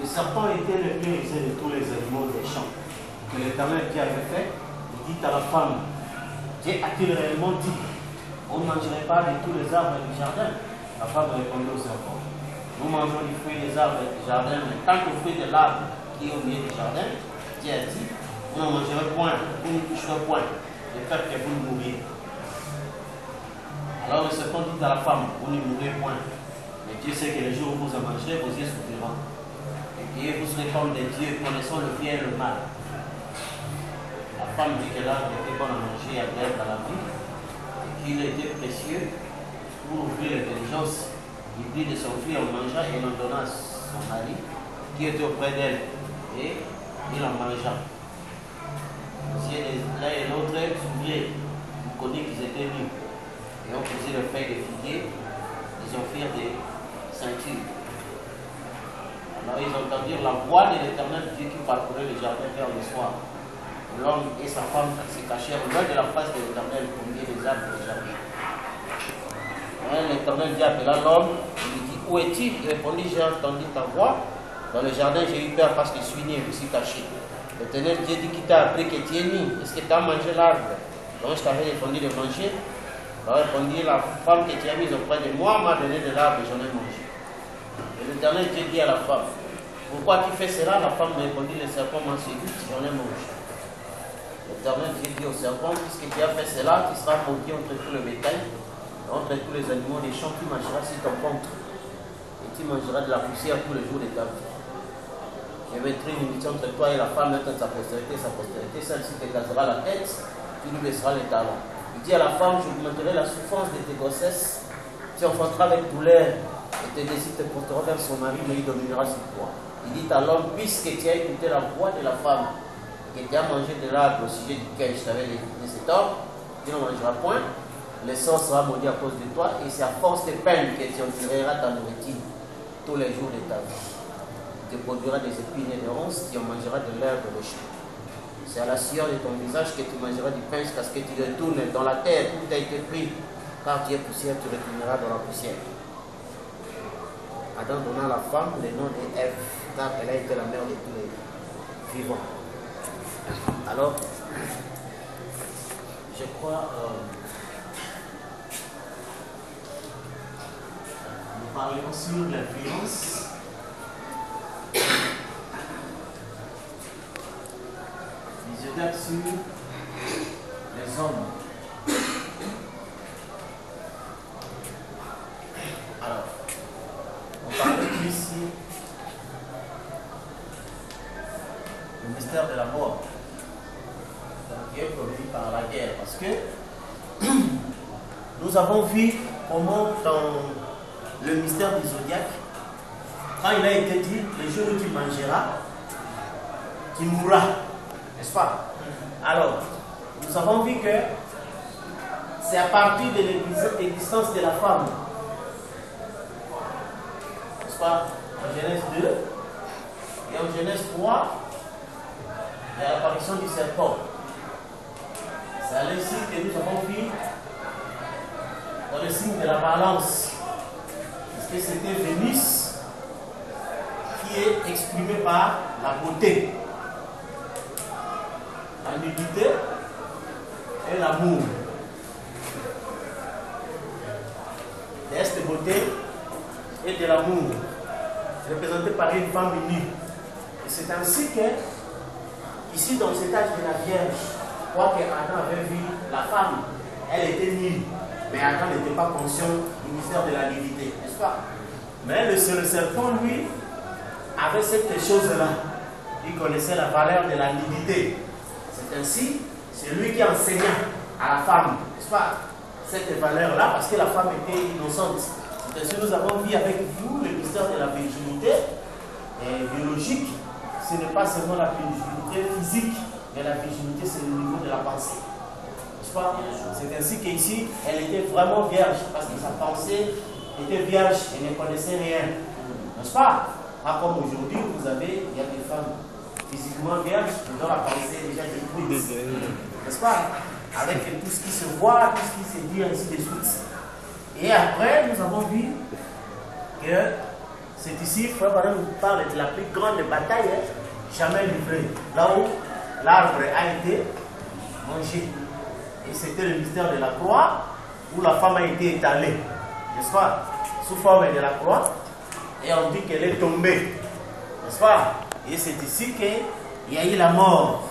Le serpent était le plus rusé de tous les animaux des champs que l'Éternel Dieu avait fait. Il dit à la femme, Dieu a-t-il réellement dit, vous ne mangerez pas de tous les arbres du jardin? La femme répondit au serpent, nous mangeons du fruit des arbres du jardin, mais quant au fruit de l'arbre qui est au milieu du jardin, Dieu a dit, vous ne mangerez point, vous ne toucherez point, de peur que vous ne mouriez. Alors le serpent dit à la femme, vous ne mourrez point, mais Dieu sait que le jour où vous en mangerez, vos yeux s'ouvriront. Et vous serez comme des dieux, connaissant le bien et le mal. La femme dit que l'arbre était bon à manger et agréable à la vie, et qu'il était précieux pour ouvrir l'intelligence. Il prit de son fruit en mangeant et l'en donna à son mari, qui était auprès d'elle, et il en mangea. Si l'un et l'autre s'ouvrirent, vous connaissez qu'ils étaient nus, et on faisait le feuilles de figuier, ils en firent des ceintures. Alors ils entendirent la voix de l'Éternel Dieu qui parcourait le jardin vers le soir. L'homme et sa femme se cachèrent loin de la face de l'Éternel au milieu des arbres du jardin. L'Éternel Dieu appela l'homme et lui dit, où es-tu? Il répondit, j'ai entendu ta voix. Dans le jardin, j'ai eu peur parce que je suis né et je me suis caché. L'Éternel Dieu dit, qui t'a appris que tu es né? Est-ce que tu as mangé l'arbre dont je t'avais répondu de manger? Il répondit, la femme que tu as mise auprès de moi m'a donné de l'arbre et j'en ai mangé. Et l'Éternel Dieu dit à la femme, pourquoi tu fais cela? La femme me répondit, le serpent m'a séduit, j'en ai mangé. L'Éternel Dieu dit au serpent, puisque tu as fait cela, tu seras maudit entre tout le bétail, entre tous les animaux des champs, tu mangeras sur ton ventre, et tu mangeras de la poussière tous les jours de ta vie. Je mettrai une unité entre toi et la femme, entre sa postérité et sa postérité, celle-ci te cassera la tête, tu lui baisseras les talons. Il dit à la femme, je augmenterai la souffrance de tes grossesses, tu enfanteras avec douleur, et tes désirs te porteront vers son mari, mais il dominera sur toi. Il dit à l'homme, puisque tu as écouté la voix de la femme, et que tu as mangé de l'arbre au sujet duquel je t'avais dit cet homme, tu n'en mangeras point, le sang sera maudit à cause de toi, et c'est à force de peine que tu en tireras ta nourriture tous les jours de ta vie. Tu produiras des épines et des ronces, tu en mangeras de l'herbe de champ. C'est à la sueur de ton visage que tu mangeras du pain jusqu'à ce que tu retournes dans la terre où tu as été pris, car tu es poussière, tu retourneras dans la poussière. Adam donna à la femme le nom d'Ève, car elle a été la mère de tous les vivants. Alors, je crois, nous parlons sur l'influence du zodiaque sur les hommes. Alors, on parle ici du mystère de la mort, qui est produit par la guerre, parce que nous avons vu comment dans le mystère du zodiaque, quand il a été dit, le jour où tu mangeras, tu mourras, n'est-ce pas? Alors, nous avons vu que c'est à partir de l'existence de la femme, n'est-ce pas? En Genèse 2 et en Genèse 3, il y a l'apparition du serpent. C'est à l'insi que nous avons vu dans le signe de la balance. Parce que c'était Vénus qui est exprimée par la beauté, la nudité et l'amour. Cette beauté et de l'amour, représentée par une femme nue. Et c'est ainsi que, ici dans cet âge de la Vierge, quoique Adam avait vu la femme, elle était nue, mais Adam n'était pas conscient du mystère de la nudité, n'est-ce pas? Mais le serpent, lui, avait cette chose-là. Il connaissait la valeur de la nudité. C'est ainsi, c'est lui qui enseigna à la femme, n'est-ce pas, cette valeur-là, parce que la femme était innocente. C'est ainsi que nous avons vu avec vous le mystère de la virginité biologique. Ce n'est pas seulement la virginité physique, mais la virginité, c'est le niveau de la pensée. N'est-ce pas? C'est ainsi qu'ici, elle était vraiment vierge, parce que sa pensée était vierge et ne connaissait rien. N'est-ce pas? Pas comme aujourd'hui, vous avez, il y a des femmes physiquement vierges, dont la pensée est déjà détruite. N'est-ce pas? Avec tout ce qui se voit, tout ce qui se dit, ainsi de suite. Et après, nous avons vu que C'est ici, Frère Branham nous parle de la plus grande bataille jamais livrée. Là où l'arbre a été mangé. Et c'était le mystère de la croix, où la femme a été étalée, n'est-ce pas, sous forme de la croix. Et on dit qu'elle est tombée, n'est-ce pas? Et c'est ici qu'il y a eu la mort.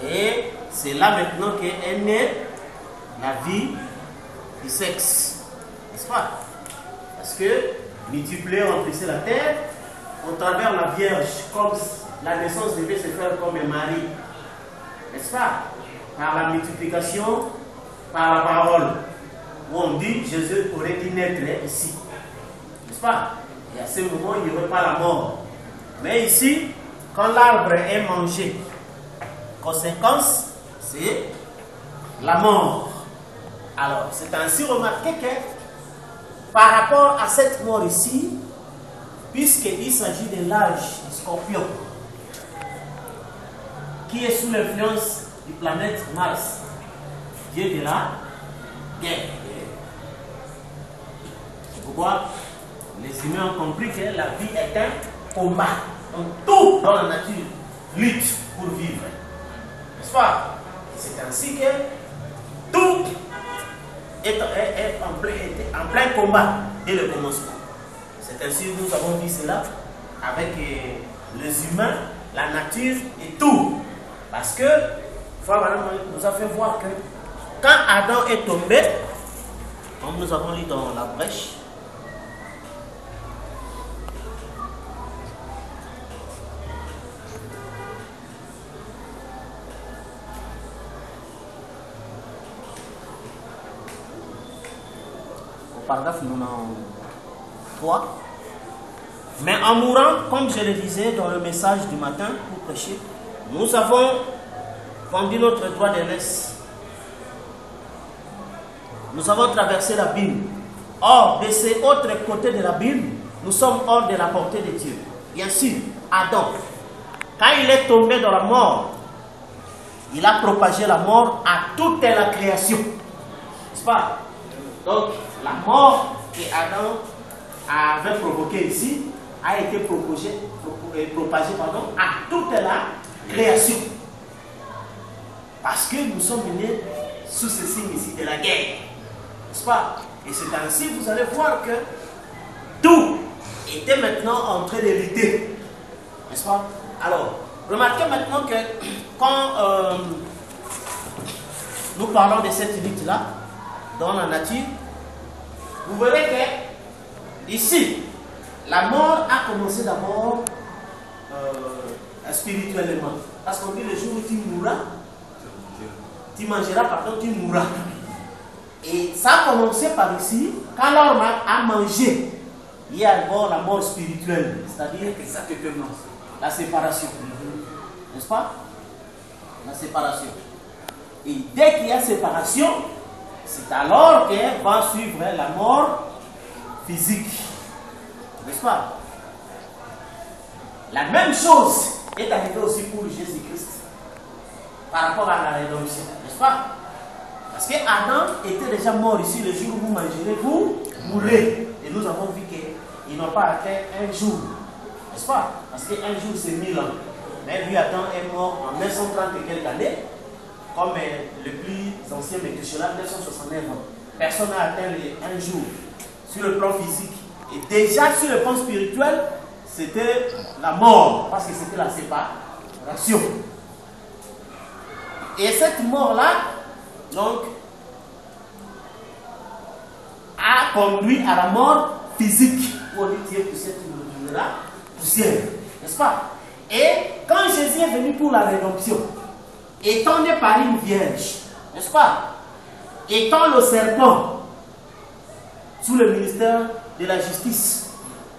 Et c'est là maintenant qu'est née la vie du sexe, n'est-ce pas? Parce que multiplier, remplissait la terre au travers la Vierge, comme la naissance devait se faire comme un mari, n'est-ce pas? Par la multiplication, par la parole, où on dit Jésus aurait dû naître ici, n'est-ce pas? Et à ce moment, il n'y aurait pas la mort. Mais ici, quand l'arbre est mangé, conséquence, c'est la mort. Alors, c'est ainsi remarqué que par rapport à cette mort ici, puisqu'il s'agit de l'âge du scorpion, qui est sous l'influence du planète Mars, dieu de la guerre. C'est pourquoi les humains ont compris que la vie est un combat. Donc tout dans la nature lutte pour vivre. N'est-ce pas? C'est ainsi que tout est en plein combat dès le commencement. C'est ainsi que nous avons vu cela avec les humains, la nature et tout. Parce que Frère Branham nous a fait voir que quand Adam est tombé, comme nous avons lu dans la brèche, paragraphe 93. Mais en mourant, comme je le disais dans le message du matin pour prêcher, nous avons vendu notre droit d'aînesse. Nous avons traversé l'abîme. Or, de ces autres côtés de l'abîme, nous sommes hors de la portée de Dieu. Bien sûr, Adam, quand il est tombé dans la mort, il a propagé la mort à toute la création. N'est-ce pas? Donc, la mort que Adam avait provoquée ici a été propagée à toute la création. Parce que nous sommes nés sous ce signe ici de la guerre. N'est-ce pas? Et c'est ainsi que vous allez voir que tout était maintenant en train de lutter. N'est-ce pas? Alors, remarquez maintenant que quand nous parlons de cette lutte-là, dans la nature, vous verrez que ici, la mort a commencé d'abord spirituellement. Parce qu'on dit le jour où tu mourras, tu mangeras, pardon, tu mourras. Et ça a commencé par ici, quand l'homme a mangé, il y a d'abord la mort spirituelle, c'est-à-dire exactement la séparation. N'est-ce pas? La séparation. Et dès qu'il y a séparation, c'est alors qu'elle va suivre la mort physique. N'est-ce pas? La même chose est arrivée aussi pour Jésus-Christ par rapport à la rédemption. N'est-ce pas? Parce qu'Adam était déjà mort ici. Le jour où vous mangerez, vous mourrez. Et nous avons vu qu'ils n'ont pas atteint un jour. N'est-ce pas? Parce qu'un jour c'est 1000 ans. Mais lui, Adam est mort en 930 et quelques années. Comme le plus ancien Métusélah, 969 ans. Personne n'a atteint un jour sur le plan physique. Et déjà sur le plan spirituel, c'était la mort, parce que c'était la séparation. Et cette mort-là, donc, a conduit à la mort physique. Où on dit tu es poussière, tu me retourneras poussière. N'est-ce pas? Et quand Jésus est venu pour la rédemption, étant né par une vierge, n'est-ce pas? Étant le serpent sous le ministère de la justice,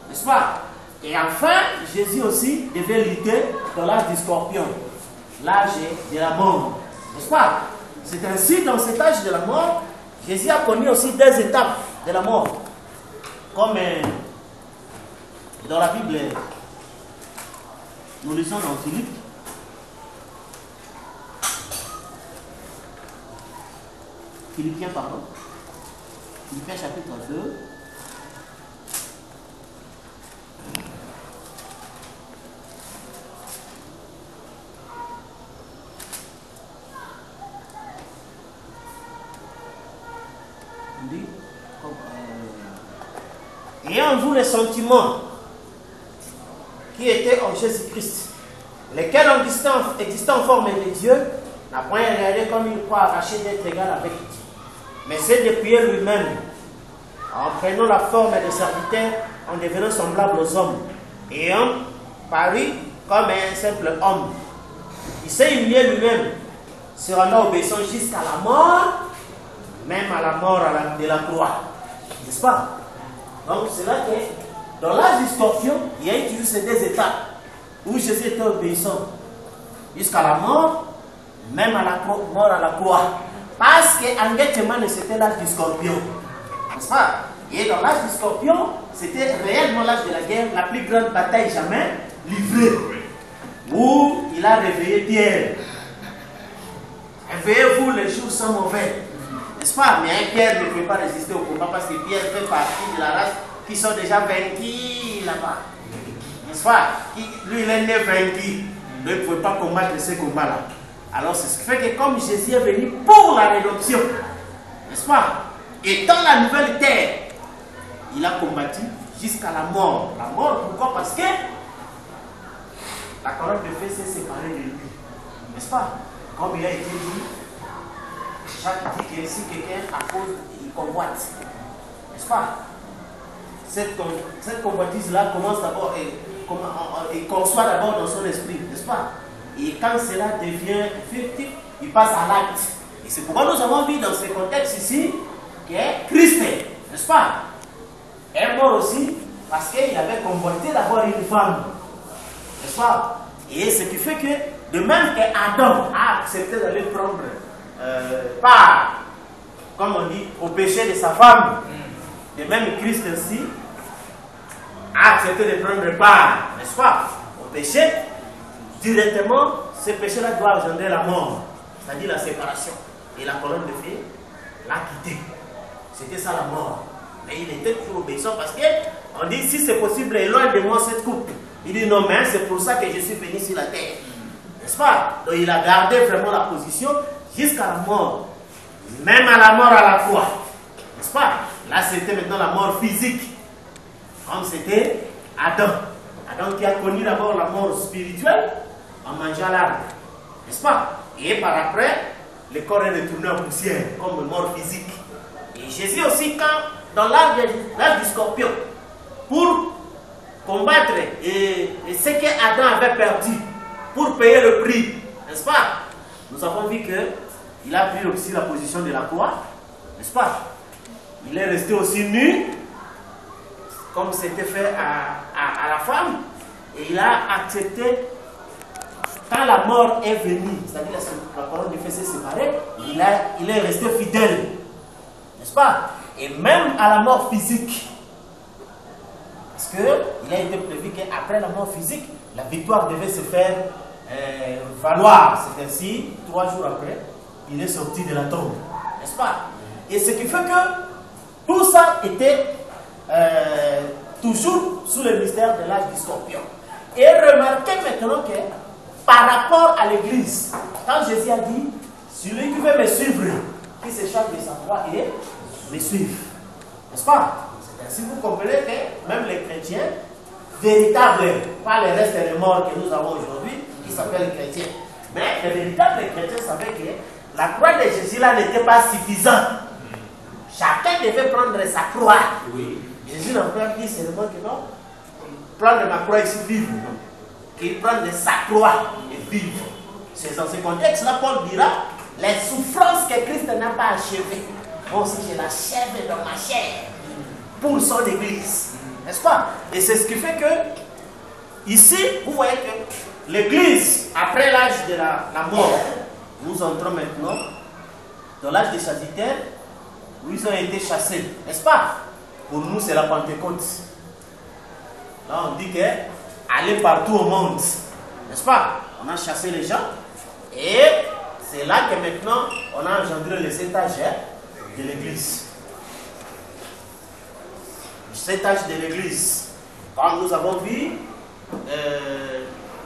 n'est-ce pas? Et enfin, Jésus aussi devait lutter dans l'âge du scorpion, l'âge de la mort, n'est-ce pas? C'est ainsi, dans cet âge de la mort, Jésus a connu aussi des étapes de la mort. Comme dans la Bible, nous lisons dans Philippe. Philippiens, pardon. Philippiens chapitre 2. ayant en vous les sentiments qui étaient en Jésus-Christ, lesquels existant en forme de Dieu, n'a point regardé comme une croix arrachée d'être égal avec Dieu, mais c'est dépouillé lui-même, en prenant la forme de serviteur, en devenant semblable aux hommes, ayant paru comme un simple homme. Il s'est humilié lui-même, se rendant obéissant jusqu'à la mort, même à la mort de la croix. N'est-ce pas? Donc c'est là que dans l'âge du scorpion, il y a eu toujours ces deux étapes où Jésus était obéissant jusqu'à la mort, même à la mort à la croix. Parce qu'engagement c'était l'âge du scorpion. N'est-ce pas? Et dans l'âge du scorpion, c'était réellement l'âge de la guerre, la plus grande bataille jamais livrée. Où il a réveillé Pierre. Réveillez-vous, les jours sont mauvais. N'est-ce pas? Mais Pierre ne peut pas résister au combat parce que Pierre fait partie de la race qui sont déjà vaincus là-bas. N'est-ce pas? Lui, il est né vaincu. Donc, il ne pouvait pas combattre ces combats-là. Alors, c'est ce qui fait que comme Jésus est venu pour la rédemption, n'est-ce pas? Et dans la nouvelle terre, il a combattu jusqu'à la mort. La mort, pourquoi? Parce que la colonne de feu s'est séparée de lui. N'est-ce pas? Comme il a été dit, Jacques dit que si quelqu'un à cause, il convoite. N'est-ce pas? Cette convoitise-là commence d'abord et conçoit d'abord dans son esprit. N'est-ce pas? Et quand cela devient effectif, il passe à l'acte. Et c'est pourquoi nous avons vu dans ce contexte ici que Christ, n'est-ce pas, est mort aussi parce qu'il avait convoité d'abord une femme. N'est-ce pas? Et ce qui fait que, de même qu'Adam a accepté d'aller prendre part, comme on dit, au péché de sa femme, de même Christ aussi a accepté de prendre part, n'est-ce pas, au péché, directement, ce péché-là doit engendrer la mort, c'est-à-dire la séparation. Et la colonne de feu l'a quitté. C'était ça la mort. Mais il était toujours obéissant parce qu'on dit, si c'est possible, éloigne de moi cette coupe. Il dit non, mais c'est pour ça que je suis venu sur la terre. N'est-ce pas? Donc il a gardé vraiment la position jusqu'à la mort. Même à la mort à la croix. N'est-ce pas? Là, c'était maintenant la mort physique. Comme c'était Adam. Adam qui a connu d'abord la mort spirituelle en mangeant l'arbre. N'est-ce pas? Et par après, le corps est retourné en poussière comme mort physique. Et Jésus aussi, quand dans l'âge du scorpion, pour combattre et ce qu'Adam avait perdu, pour payer le prix, n'est-ce pas? Nous avons vu qu'il a pris aussi la position de la croix, n'est-ce pas? Il est resté aussi nu, comme c'était fait à la femme, et il a accepté, quand la mort est venue, c'est-à-dire la parole de feu s'est séparée, il est resté fidèle, n'est-ce pas? Et même à la mort physique, parce qu'il a été prévu qu'après la mort physique, la victoire devait se faire valoir. C'est ainsi, 3 jours après, il est sorti de la tombe, n'est-ce pas? Et ce qui fait que tout ça était toujours sous le mystère de l'âge du scorpion. Et remarquez maintenant que par rapport à l'église, quand Jésus a dit, celui qui veut me suivre, qui s'échappe de sa croix et me suive, n'est-ce pas? C'est ainsi que vous comprenez que même les chrétiens, véritables, pas les restes des morts que nous avons aujourd'hui, qui s'appellent chrétiens, mais les véritables chrétiens savaient que la croix de Jésus là n'était pas suffisante. Chacun devait prendre sa croix. Oui. Jésus n'a pas dit seulement que non, prendre ma croix ici, vivre. Qu'il prenne sa croix et vivre. C'est dans ce contexte-là, Paul dira, les souffrances que Christ n'a pas achevées, moi aussi je l'achève dans ma chair pour son église. N'est-ce pas? Et c'est ce qui fait que, ici, vous voyez que l'église, après l'âge de la mort, nous entrons maintenant dans l'âge des Sagittaires, où ils ont été chassés. N'est-ce pas? Pour nous, c'est la Pentecôte. Là, on dit que aller partout au monde. N'est-ce pas? On a chassé les gens. Et c'est là que maintenant, on a engendré les étagères de l'église. Les étages de l'église. Comme nous avons vu,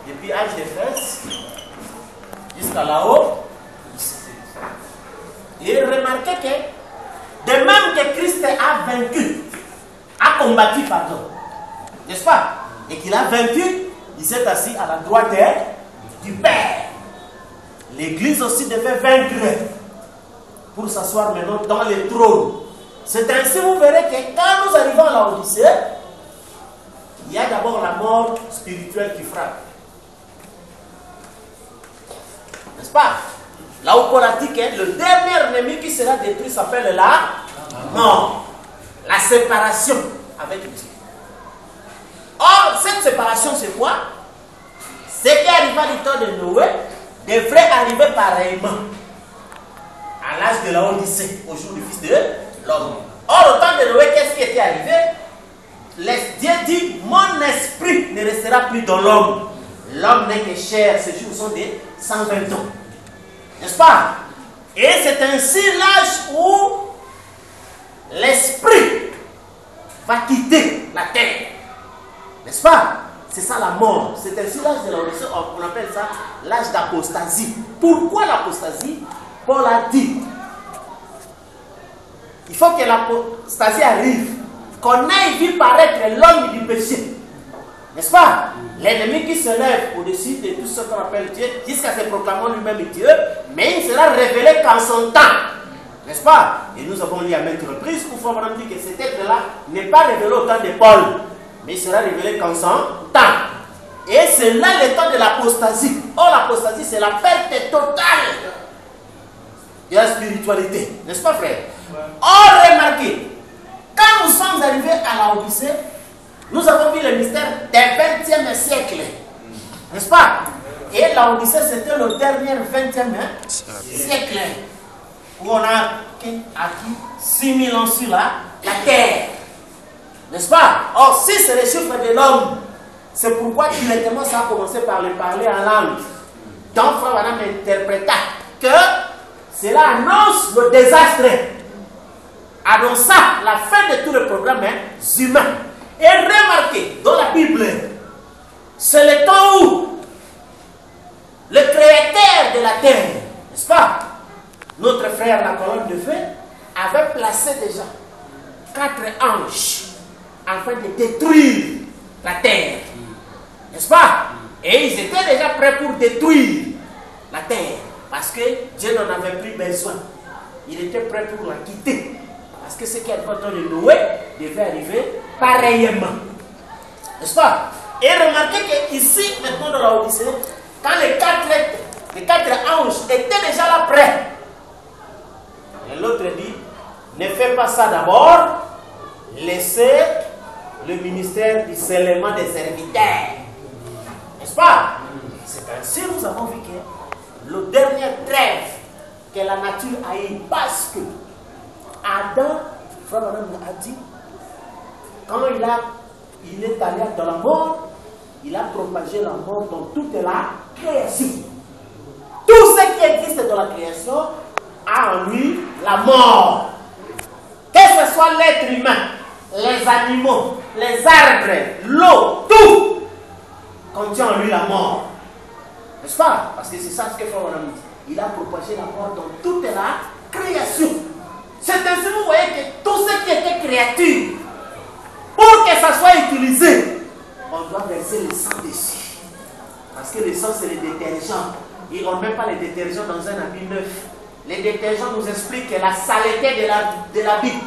depuis l'âge des fesses jusqu'à là-haut. Et remarquez que, de même que Christ a vaincu, a a combattu, pardon. N'est-ce pas? Et qu'il a vaincu, il s'est assis à la droite du Père. L'Église aussi devait vaincre pour s'asseoir maintenant dans le trône. C'est ainsi, vous verrez que quand nous arrivons à la Odyssée, il y a d'abord la mort spirituelle qui frappe. N'est-ce pas? Là où Paul a dit que le dernier ennemi qui sera détruit s'appelle la mort. La séparation avec Dieu. Or, cette séparation, c'est quoi? Ce qui est arrivé à l'état de Noé devrait arriver pareillement à l'âge de la Odyssée, au jour du Fils de l'homme. Or, au temps de Noé, qu'est-ce qui était arrivé? Dieu dit, mon esprit ne restera plus dans l'homme. L'homme n'est que chair, ces jours sont de 120 ans. N'est-ce pas? Et c'est ainsi l'âge où l'esprit va quitter la terre. N'est-ce pas? C'est ça la mort. C'est ainsi l'âge de la Odyssée, on appelle ça l'âge d'apostasie. Pourquoi l'apostasie? Paul a dit, il faut que l'apostasie arrive, qu'on aille vu paraître l'homme du péché. N'est-ce pas? L'ennemi qui se lève au-dessus de tout ce qu'on appelle Dieu, jusqu'à se proclamant lui-même Dieu, mais il sera révélé qu'en son temps. N'est-ce pas? Et nous avons lu à maintes reprises où Frère Branham dit que cet être-là n'est pas révélé au temps de Paul, mais il sera révélé qu'en son temps. Et c'est là le temps de l'apostasie. Or, l'apostasie, c'est la perte totale de la spiritualité. N'est-ce pas, frère? Or, remarquez, quand nous sommes arrivés à la Odyssée, nous avons vu le mystère du 20e siècle. N'est-ce pas? Et la Odyssée, c'était le dernier 20e siècle. Où on a acquis 6000 ans sur la terre. N'est-ce pas? Or, si c'est le chiffre de l'homme, c'est pourquoi directement ça a commencé par le parler en langue. Donc, Frère Branham interpréta que cela annonce le désastre, annonça la fin de tout le programme humain. Et remarquez, dans la Bible, c'est le temps où le créateur de la terre, n'est-ce pas, notre frère la colonne de feu, avait placé déjà 4 anges afin de détruire la terre. N'est-ce pas? Et ils étaient déjà prêts pour détruire la terre. Parce que Dieu n'en avait plus besoin. Il était prêt pour la quitter. Parce que ce qui est au temps de Noé devait arriver pareillement. N'est-ce pas? Et remarquez qu'ici, maintenant dans la Odyssée, quand les quatre anges étaient déjà là prêts, et l'autre dit, ne fais pas ça d'abord, laissez le ministère du scellement des serviteurs. N'est-ce pas? C'est ainsi que nous avons vu que le dernier trêve que la nature a eu, parce que Adam, Frère Branham a dit, quand il est allé dans la mort, il a propagé la mort dans toute la création. Tout ce qui existe dans la création a en lui la mort. Que ce soit l'être humain, les animaux, les arbres, l'eau, tout contient en lui la mort. N'est-ce pas? Parce que c'est ça ce que Frère Branham dit. Il a propagé la mort dans toute la création. C'est ainsi que vous voyez que tout ce qui était créature, pour que ça soit utilisé, on doit verser le sang dessus. Parce que le sang, c'est le détergent. Et on ne met pas les détergents dans un habit neuf. Les détergents nous expliquent que la saleté de l'habit,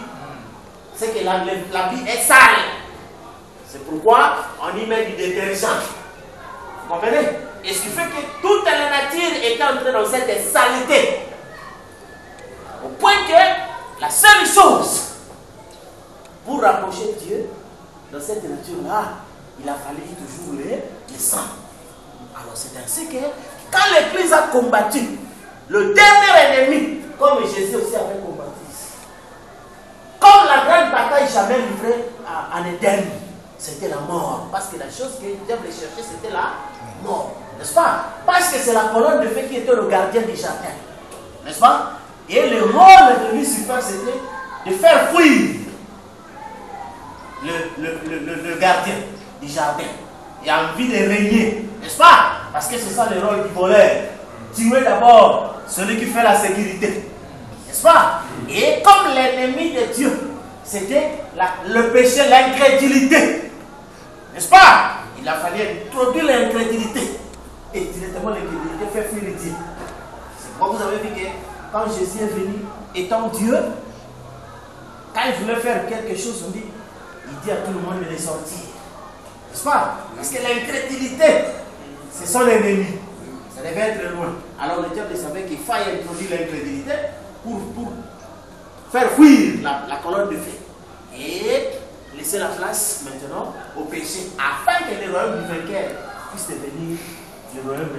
c'est que l'habit est sale. C'est pourquoi on y met du détergent. Vous comprenez? Et ce qui fait que toute la nature est entrée dans cette saleté. Au point que la seule chose pour rapprocher Dieu dans cette nature-là, il a fallu toujours le sang. Alors c'est ainsi que quand l'Église a combattu le dernier ennemi, comme Jésus aussi avait combattu ici, comme la grande bataille jamais livrée en Éden, c'était la mort. Parce que la chose que Dieu voulait chercher, c'était la mort. N'est-ce pas? Parce que c'est la colonne de feu qui était le gardien du jardin. N'est-ce pas? Et le rôle de Lucifer, c'était de faire fuir le gardien du jardin. Il a envie de régner. N'est-ce pas? Parce que c'est ça le rôle du voleur. Tuer d'abord celui qui fait la sécurité. N'est-ce pas? Et comme l'ennemi de Dieu, c'était le péché, l'incrédulité. N'est-ce pas? Il a fallu introduire l'incrédulité. Et directement l'incrédulité fait fuir Dieu. C'est pourquoi vous avez vu que quand Jésus est venu, étant Dieu, quand il voulait faire quelque chose, on dit, il dit à tout le monde de les sortir. N'est-ce pas? Parce que l'incrédulité, c'est son ennemi. Ça devait être loin. Alors le diable savait qu'il fallait introduire l'incrédulité pour faire fuir la colonne de feu. Et laisser la place maintenant au péché, afin que le royaume du vainqueur puisse devenir le royaume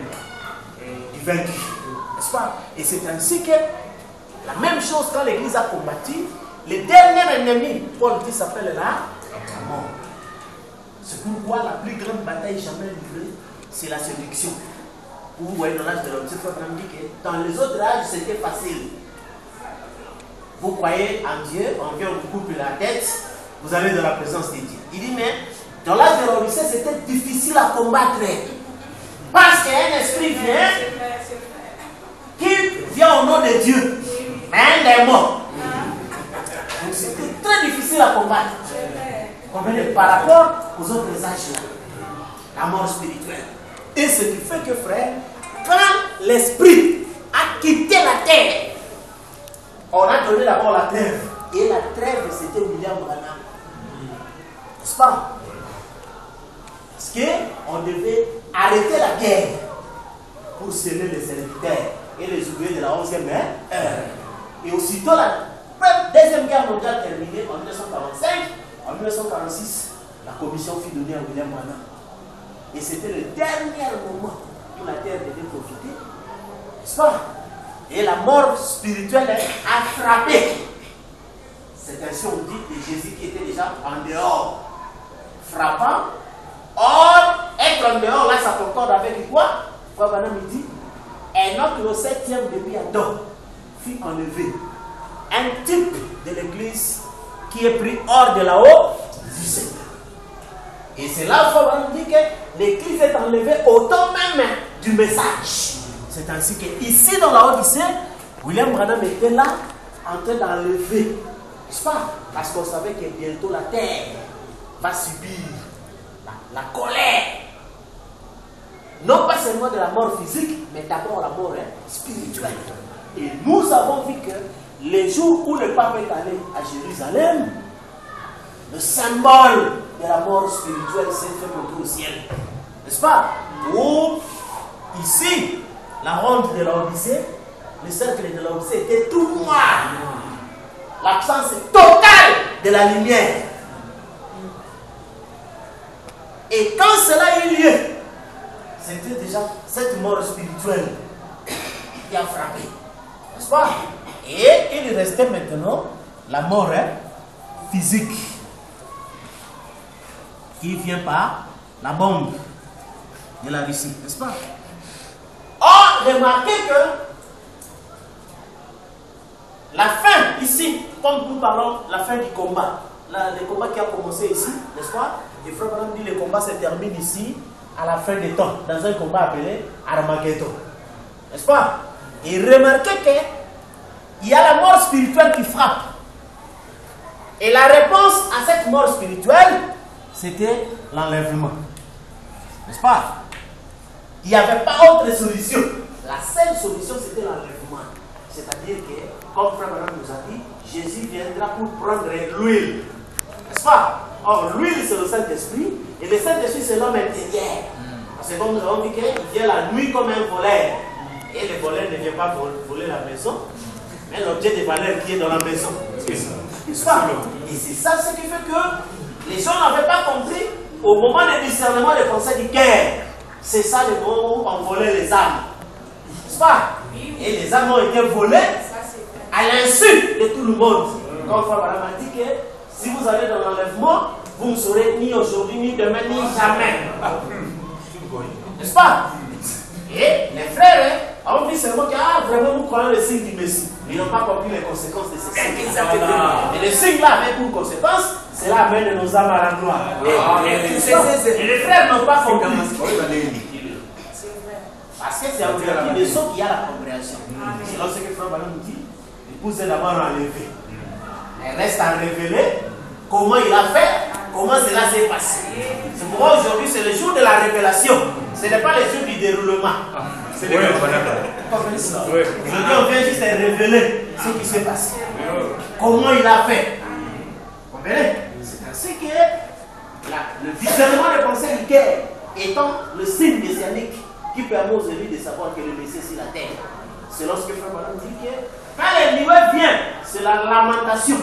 du vaincu. N'est-ce pas? Et c'est ainsi que la même chose quand l'Église a combattu, le dernier ennemi, Paul dit, s'appelle la mort. C'est pourquoi la plus grande bataille jamais livrée, c'est la séduction. Vous voyez dans l'âge de l'homme, c'est dit que dans les autres âges, c'était facile. Vous croyez en Dieu, on vient vous couper la tête, vous allez dans la présence de Dieu. Il dit, mais dans l'âge de l'Odyssée, c'était difficile à combattre. Parce qu'il y a un esprit vient, qui vient au nom de Dieu, mais un démon. Donc c'était très difficile à combattre. Comprenez, par rapport aux autres âges là, la mort spirituelle. Et ce qui fait que, frère, quand l'esprit a quitté la terre, on a donné d'abord la trêve. Et la trêve, c'était William Branham. N'est-ce pas? Parce qu'on devait arrêter la guerre pour sceller les serviteurs et les ouvriers de la 11e heure. Et aussitôt la deuxième guerre mondiale terminée en 1945, en 1946, la commission fut donnée à William Branham. Et c'était le dernier moment où la terre devait profiter. N'est-ce pas? Et la mort spirituelle a frappé. C'est ainsi on dit de Jésus qui était déjà en dehors. Frappant. Or, être en dehors, là, ça concorde avec quoi? Quoi, madame, il dit, Enoch, le 7e depuis Adam, fut enlevé. Un type de l'église qui est pris hors de là-haut du Seigneur. Et c'est là qu'on dit que l'église est enlevée au temps même du message. C'est ainsi que ici dans la Odyssée, William Branham était là en train d'enlever, n'est-ce pas? Parce qu'on savait que bientôt la terre va subir la colère. Non pas seulement de la mort physique, mais d'abord la mort spirituelle. Et nous avons vu que les jours où le pape est allé à Jérusalem, le symbole de la mort spirituelle s'est fait monter au ciel. N'est-ce pas? Où ici, la ronde de l'Odyssée, le cercle de l'Odyssée était tout noir. L'absence totale de la lumière. Et quand cela eut lieu, c'était déjà cette mort spirituelle qui a frappé. N'est-ce pas? Et il restait maintenant la mort physique qui vient par la bombe de la Russie. N'est-ce pas? Or, remarquez que la fin ici, comme nous parlons, la fin du combat, le combat qui a commencé ici, n'est-ce pas? Et Frère Branham dit que le combat se termine ici à la fin des temps, dans un combat appelé Armageddon. N'est-ce pas? Et remarquez qu'il y a la mort spirituelle qui frappe. Et la réponse à cette mort spirituelle, c'était l'enlèvement. N'est-ce pas? Il n'y avait pas autre solution. La seule solution, c'était l'enlèvement. C'est-à-dire que, comme Frère Branham nous a dit, Jésus viendra pour prendre l'huile. N'est-ce pas? Or, l'huile, c'est le Saint-Esprit. Et le Saint-Esprit, c'est l'homme intérieur. Parce que comme nous avons dit qu'il vient la nuit comme un voleur. Et le voleur ne vient pas voler la maison, mais l'objet de valeur qui est dans la maison. N'est-ce pas? Et c'est ça ce qui fait que les gens n'avaient pas compris au moment du discernement des conseils du cœur. C'est ça le moment où on volait les âmes. N'est-ce pas? Et les âmes ont été volées à l'insu de tout le monde. Comme Frère Branham a dit que si vous allez dans l'enlèvement, vous ne saurez ni aujourd'hui, ni demain, ni jamais. N'est-ce pas? Et les frères ont dit seulement que vraiment nous croyons le signe du Messie. Ils n'ont pas compris les conséquences de ce signe. Et le signe là avait pour conséquence, cela amène nos âmes à la gloire. Et les frères n'ont pas compris. Parce que c'est en vertu de ceux qui a la compréhension. C'est là ce que Frère Branham dit. L'épouse est d'abord enlevée. Elle reste à révéler comment il a fait, comment cela s'est passé. C'est pourquoi aujourd'hui c'est le jour de la révélation. Ce n'est pas le jour du déroulement. Aujourd'hui on vient juste révéler ce qui s'est passé. Comment il a fait. Vous comprenez? C'est ainsi que le visionnement des pensées du cœur étant le signe messianique qui permet aux élus de savoir que le Messie est sur la terre. C'est lorsque Frère Branham dit que quand l'ennemi vient, c'est la lamentation.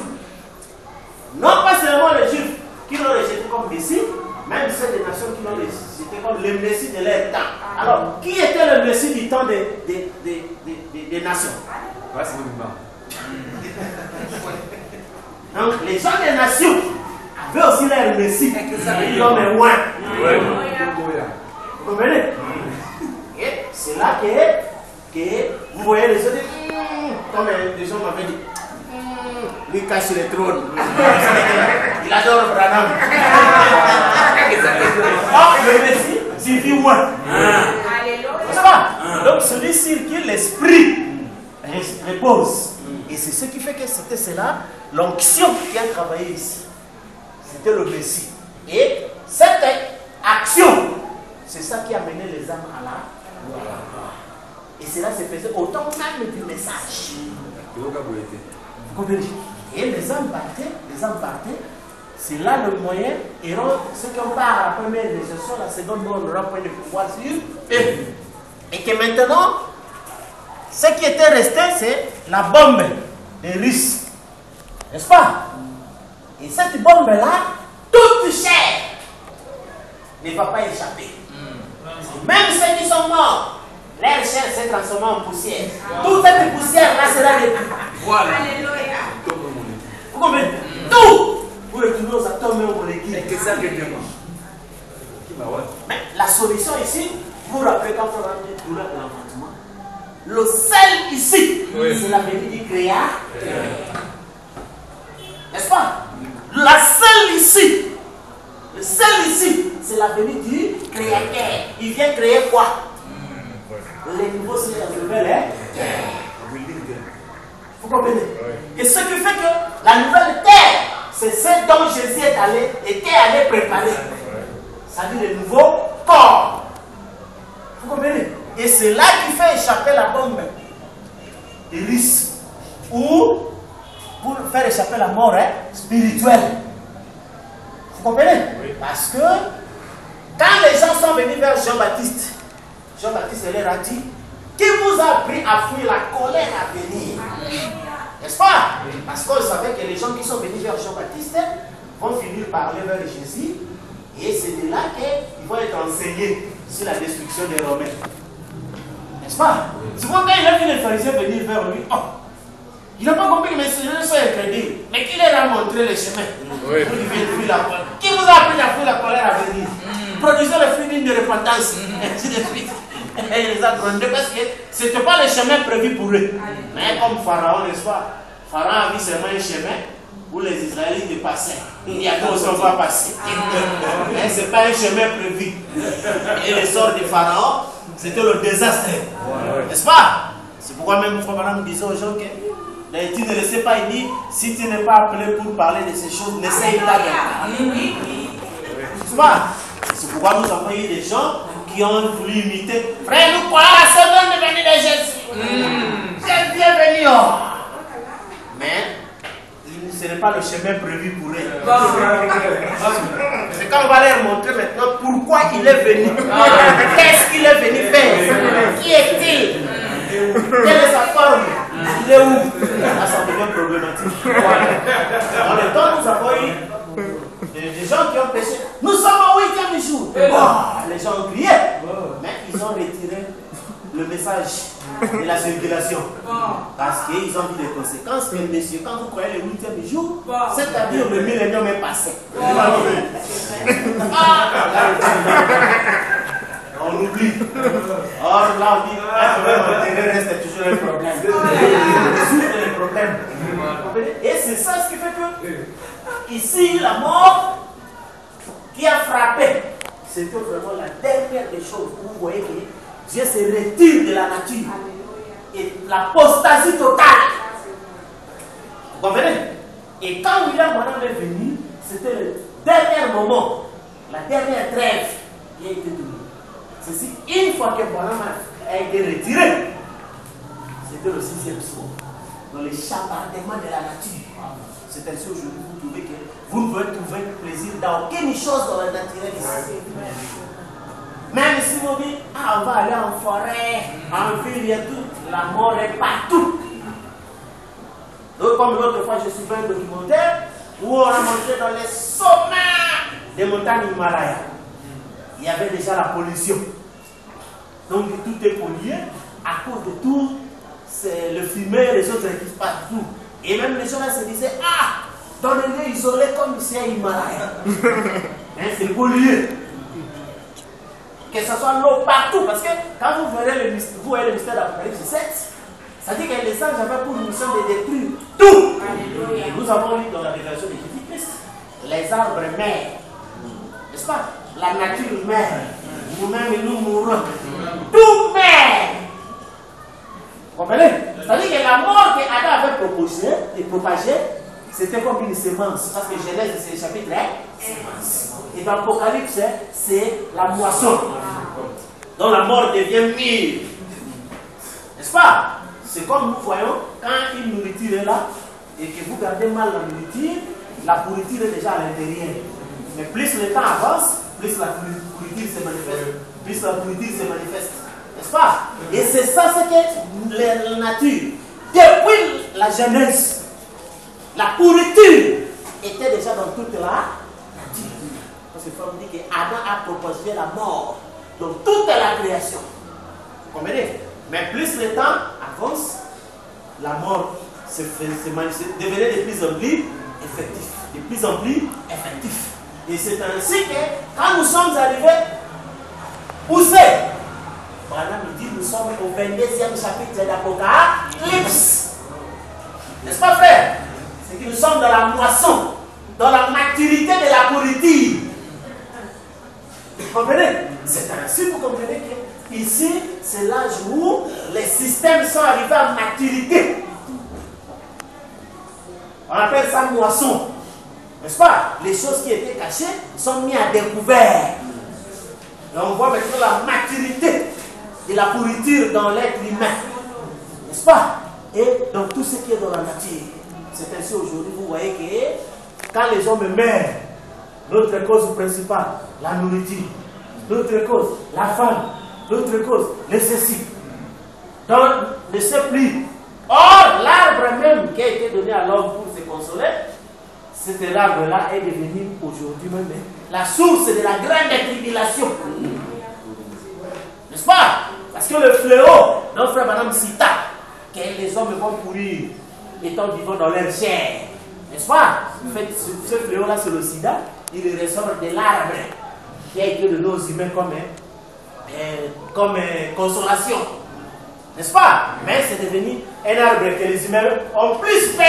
Non pas seulement les Juifs qui l'ont rejeté comme Messie, même ceux des nations qui l'ont rejeté comme le Messie de leur temps. Alors, qui était le Messie du temps des nations? Donc, les gens des nations avaient aussi leur Messie. Ils l'ont mis loin. Vous comprenez? Et c'est là que vous voyez les gens dire, comme les gens m'avaient dit, lui cache le trône. Il adore Branham. Oh, le Messie suffit moins. Ça va? Donc celui sur qui l'esprit repose. Et c'est ce qui fait que c'était cela, l'onction qui a travaillé ici. C'était le Messie. Et cette action, c'est ça qui a mené les âmes à la gloire. Et cela se faisait au temps même du message. Vous comprenez? Et les âmes partaient. C'est là le moyen. Et ceux qui ont part à la première résurrection, la seconde mort n'aura point de pouvoir sur eux. Et que maintenant, ce qui était resté, c'est la bombe des Russes. N'est-ce pas? Et cette bombe-là, toute chair ne va pas échapper. Même ceux qui sont morts, leur chair s'est transformée en poussière. Toute cette poussière-là sera détruite. Voilà. Alléluia. Vous comprenez? Tout pour retourner aux atomes et aux molécules. Mais la solution ici, vous vous rappelez quand on a dit douleur de l'enfantement, le sel ici, c'est la venue du créateur. N'est-ce pas? La sel ici, le sel ici, c'est la venue du créateur. Il vient créer quoi? Les nouveaux cieux et la nouvelle terre. Vous comprenez? Et ce qui fait que la nouvelle terre, c'est ce dont Jésus était allé préparer. C'est-à-dire le nouveau corps. Vous comprenez? Et c'est là qu'il fait échapper la bombe des Russes. Ou pour faire échapper la mort spirituelle. Vous comprenez? Parce que quand les gens sont venus vers Jean-Baptiste leur a dit, qui vous a appris à fuir la colère à venir? N'est-ce pas? Parce qu'on savait que les gens qui sont venus vers Jean-Baptiste vont finir par aller vers Jésus. Et c'est de là qu'ils vont être enseignés sur la destruction des Romains. N'est-ce pas? C'est pourquoi quand il a vu les pharisiens venir vers lui, il n'a pas compris que mes seigneurs sont incrédules. Mais qui leur a montré le chemin pour lui fuir la colère? Qui vous a appris à fuir la colère à venir? Produisez le fruit de repentance. Ainsi de suite. Et il les a grondés parce que ce n'était pas le chemin prévu pour eux. Mais comme Pharaon, n'est-ce pas? Pharaon a vu seulement un chemin où les Israélites passaient. Il y a d'autres qui ne sont pas passés. Mais ce n'est pas un chemin prévu. Et le sort de Pharaon, c'était le désastre. N'est-ce pas? C'est pourquoi même Pharaon disait aux gens que tu ne le sais pas, il dit, si tu n'es pas appelé pour parler de ces choses, n'essaye pas de parler. N'est-ce pas? C'est pourquoi nous avons eu des gens qui ont voulu imiter. Frère, nous croyons la seconde venue de Jésus. C'est bienvenu. Mais ce n'est pas le chemin prévu pour eux. C'est quand on va leur montrer maintenant pourquoi il est venu. Qu'est-ce qu'il est venu faire? Qui est-il? Quelle est sa forme? Il est où? Là, ça devient problématique. Dans le temps, nous avons eu des gens qui ont péché. Nous sommes au 8e jour. Les gens ont crié. Mais ils ont retiré le message de la circulation. Parce qu'ils ont vu les conséquences. Mais messieurs, quand vous croyez le 8e jour, c'est-à-dire le millénium est passé. On oublie. Or là, on dit, un problème antérieur reste toujours un problème. Résoudre les problèmes. Et c'est ça ce qui fait que, ici, la mort qui a frappé, c'était vraiment la dernière des choses où vous voyez que Dieu se retire de la nature. Et l'apostasie totale. Vous comprenez? Et quand William Branham est venu, c'était le dernier moment, la dernière trêve qui a été donnée. Ceci, une fois que Branham a été retiré, c'était le 6e soir, dans les chambardements de la nature. C'est ainsi aujourd'hui vous trouvez que vous ne pouvez trouver plaisir dans aucune chose dans la nature ici. Même si vous dites, ah, on va aller en forêt, en ville, il y a tout, la mort est partout. Donc, comme l'autre fois, je suivais un documentaire où on a montré dans les sommets des montagnes Himalaya. Il y avait déjà la pollution. Donc, tout est pollué à cause de tout, c'est le fumet, les autres qui se passent tout. Et même les gens là se disaient, ah, dans les lieux isolés comme ici à Himalaya. Hein, c'est pollué. Que ce soit l'eau partout, parce que quand vous voyez le mystère d'Apocalypse 7, ça dit que les anges avaient pour mission de détruire tout. Alléluia. Nous avons lu dans la révélation de Jésus-Christ, les arbres meurent, n'est-ce pas? La nature meurt, nous-mêmes nous mourrons, tout meurt. Vous comprenez? C'est-à-dire que la mort que Adam avait propagée, c'était comme une semence, parce que Genèse c'est le chapitre 1, semence. Et dans l'Apocalypse, c'est la moisson. Donc la mort devient mûre. N'est-ce pas? C'est comme nous voyons, quand une nourriture est là, et que vous gardez mal la nourriture, la pourriture est déjà à l'intérieur. Mais plus le temps avance, plus la pourriture se manifeste. Plus la pourriture se manifeste. N'est-ce pas? Et c'est ça ce que la nature, depuis la Genèse, la pourriture était déjà dans toute la nature. Parce que Paul dit qu'Adam a proposé la mort dans toute la création. Vous comprenez? Mais plus le temps avance, la mort devenait de plus en plus effective. De plus en plus effectif. Et c'est ainsi que quand nous sommes arrivés, où c'est? Branham dit nous sommes au 22e chapitre d'Apocalypse. N'est-ce pas, frère? C'est que nous sommes dans la moisson, dans la maturité de la pourriture. Vous comprenez? C'est ainsi que vous comprenez que ici, c'est l'âge où les systèmes sont arrivés à maturité. On appelle ça moisson. N'est-ce pas? Les choses qui étaient cachées sont mises à découvert. Et on voit maintenant la maturité de la pourriture dans l'être humain. N'est-ce pas? Et dans tout ce qui est dans la nature. C'est ainsi aujourd'hui, vous voyez que quand les hommes meurent, notre cause principale, la nourriture. L'autre cause, la femme. L'autre cause, le ceci. Donc, ne sait plus. Or, l'arbre même qui a été donné à l'homme pour se consoler, cet arbre-là est devenu aujourd'hui même la source de la grande tribulation. N'est-ce pas? Parce que le fléau, notre frère Madame cita, que les hommes vont pourrir étant vivants dans leur chair. N'est-ce pas? En fait, ce fléau-là, c'est le sida. Il ressort de l'arbre qui a été donné aux humains comme consolation. N'est-ce pas? Mais c'est devenu un arbre que les humains ont plus peur.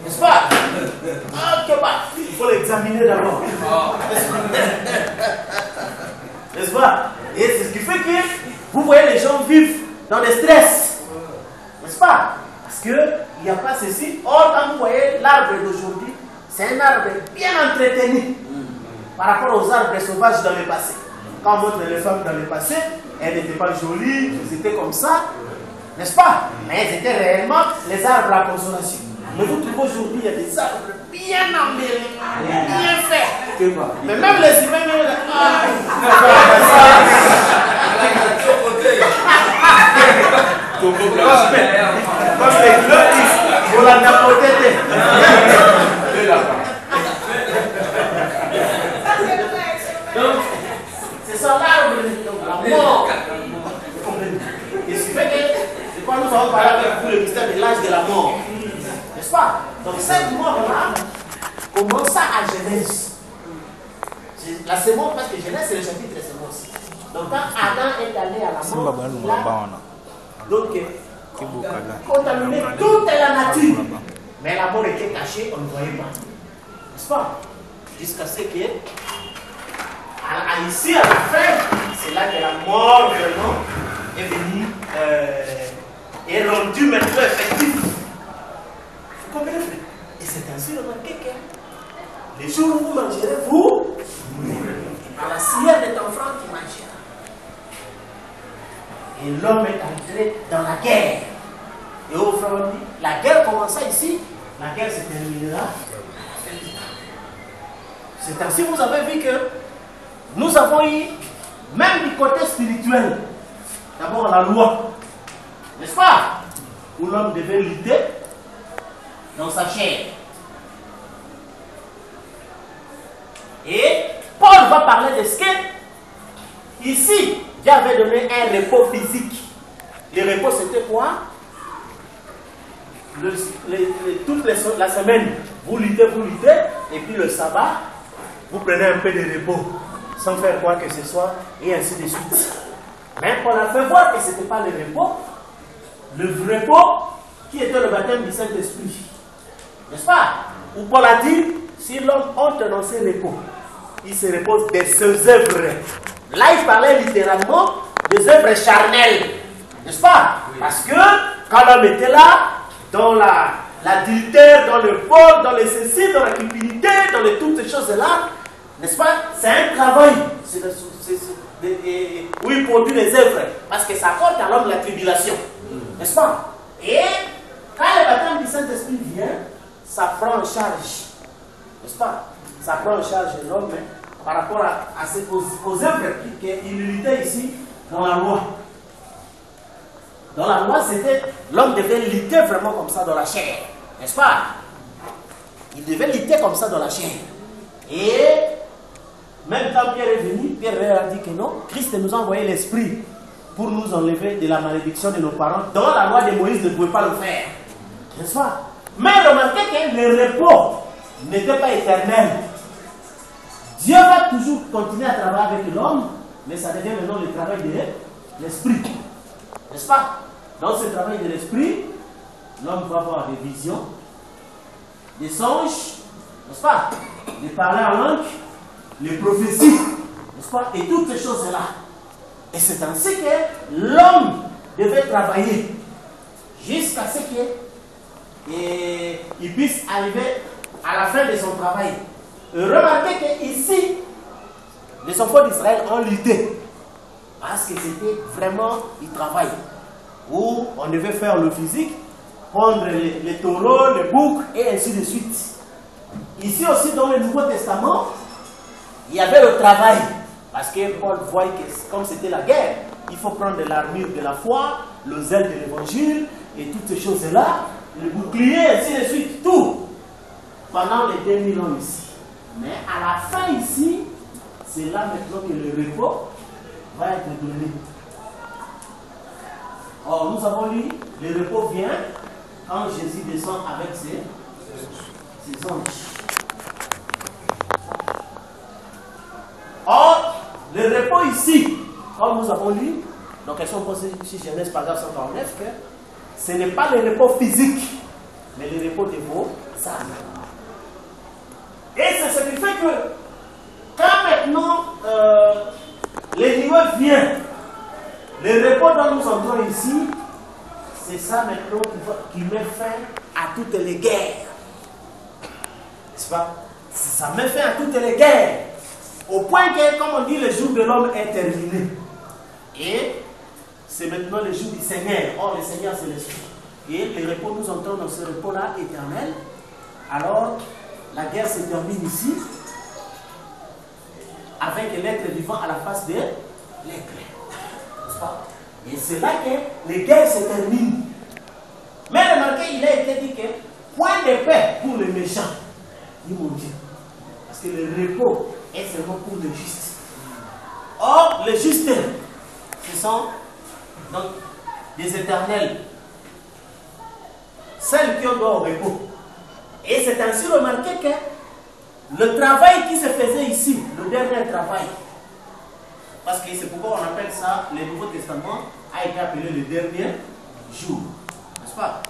N'est-ce pas? Il faut l'examiner d'abord. N'est-ce pas? Et c'est ce qui fait que vous voyez les gens vivent dans le stress. N'est-ce pas? Parce qu'il n'y a pas ceci. Or, quand vous voyez l'arbre d'aujourd'hui, c'est un arbre bien entretenu par rapport aux arbres sauvages dans le passé. Quand on montre les femmes dans le passé, elles n'étaient pas jolies, elles étaient comme ça, n'est-ce pas? Mais elles étaient réellement les arbres à consolation. Mais vous trouvez aujourd'hui, il y a des arbres bien embellis, bien faits. Mais même les humains, comme les glotis, pour la napoter. Donc, c'est ça l'arbre, la mort. Et ce qui fait que, quand nous avons parlé avec vous le mystère de l'âge de la mort, n'est-ce pas? Donc cette mort-là commence à Genèse. La sémence, parce que Genèse c'est le chapitre de sémence. Donc quand Adam est allé à la mort, il a donc contaminé toute la nature. Mais la mort était cachée, on ne voyait pas. N'est-ce pas? Jusqu'à ce que ici, à la fin, c'est là que la mort vraiment est venue et rendue maintenant effective. Vous comprenez, frère? Et c'est ainsi remarqué que les jours où vous mangerez, vous mourrez. Par la scière des enfants qui mangera. Et l'homme est entré dans la guerre. Et au frère, on dit, la guerre commença ici, la guerre se terminera. C'est ainsi que vous avez vu que nous avons eu, même du côté spirituel, d'abord la loi, n'est-ce pas? Où l'homme devait lutter dans sa chair. Et Paul va parler de ce que, ici, Dieu avait donné un repos physique. Le repos, c'était quoi? Toute la semaine, vous luttez, et puis le sabbat, vous prenez un peu de repos, sans faire quoi que ce soit, et ainsi de suite. Mais on a fait voir que ce n'était pas le repos, qui était le baptême du Saint-Esprit. N'est-ce pas? Où Paul a dit, si l'homme honte dans ses repos, il se repose de ses œuvres. Là, il parlait littéralement des œuvres charnelles. N'est-ce pas? Parce que quand l'homme était là, dans l'adultère, dans le vol, dans les ceci, dans la cupidité, dans toutes ces choses-là, n'est-ce pas? C'est un travail. Oui, il produit les œuvres. Parce que ça apporte à l'homme la tribulation. N'est-ce pas? Et quand le baptême du Saint-Esprit vient, ça prend en charge. N'est-ce pas? Ça prend en charge l'homme par rapport aux œuvres qu'il luttait ici dans la loi. Dans la loi, c'était l'homme devait lutter vraiment comme ça dans la chair. N'est-ce pas? Il devait lutter comme ça dans la chair. Et même quand Pierre est venu, Pierre a dit que non, Christ nous a envoyé l'Esprit pour nous enlever de la malédiction de nos parents, dont la loi de Moïse ne pouvait pas le faire. N'est-ce pas? Mais remarquez que le repos n'était pas éternel. Dieu va toujours continuer à travailler avec l'homme, mais ça devient maintenant le travail de l'esprit. N'est-ce pas? Dans ce travail de l'esprit, l'homme va avoir des visions, des songes, n'est-ce pas? Des parler en langue, les prophéties, n'est-ce pas? Et toutes ces choses-là. Et c'est ainsi que l'homme devait travailler jusqu'à ce qu'il puisse arriver à la fin de son travail. Remarquez qu'ici, les enfants d'Israël ont lutté. Parce que c'était vraiment du travail. Où on devait faire le physique, prendre les taureaux, les boucs, et ainsi de suite. Ici aussi, dans le Nouveau Testament, il y avait le travail. Parce que Paul voyait que comme c'était la guerre, il faut prendre l'armure de la foi, le zèle de l'évangile, et toutes ces choses-là, le bouclier, ainsi de suite, tout. Pendant les 2000 ans ici. Mais à la fin ici, c'est là maintenant que le repos va être donné. Or, nous avons lu, le repos vient quand Jésus descend avec ses anges. Or, le repos ici, comme nous avons lu, donc elles sont posées ici, Genèse par exemple 149, que ce n'est pas le repos physique, mais le repos de vos âmes. Et c'est ce qui fait que, quand maintenant les nuées viennent, le repos dont nous entrons ici, c'est ça maintenant qui met fin à toutes les guerres. N'est-ce pas? Ça met fin à toutes les guerres. Au point que, comme on dit, le jour de l'homme est terminé. Et c'est maintenant le jour du Seigneur. Or, le Seigneur, c'est l'Esprit. Et le repos, nous entrons dans ce repos-là éternel. Alors, la guerre se termine ici, avec l'être vivant à la face de l'être. N'est-ce pas? Et c'est là que les guerres se terminent. Mais remarquez, il a été dit que point de paix pour les méchants, dit mon Dieu. Parce que le repos est seulement pour les justes. Or, les justes, ce sont donc des éternels. Celles qui ont droit au repos. Et c'est ainsi remarqué que le travail qui se faisait ici, le dernier travail, parce que c'est pourquoi on appelle ça, le Nouveau Testament a été appelé le dernier jour. N'est-ce pas?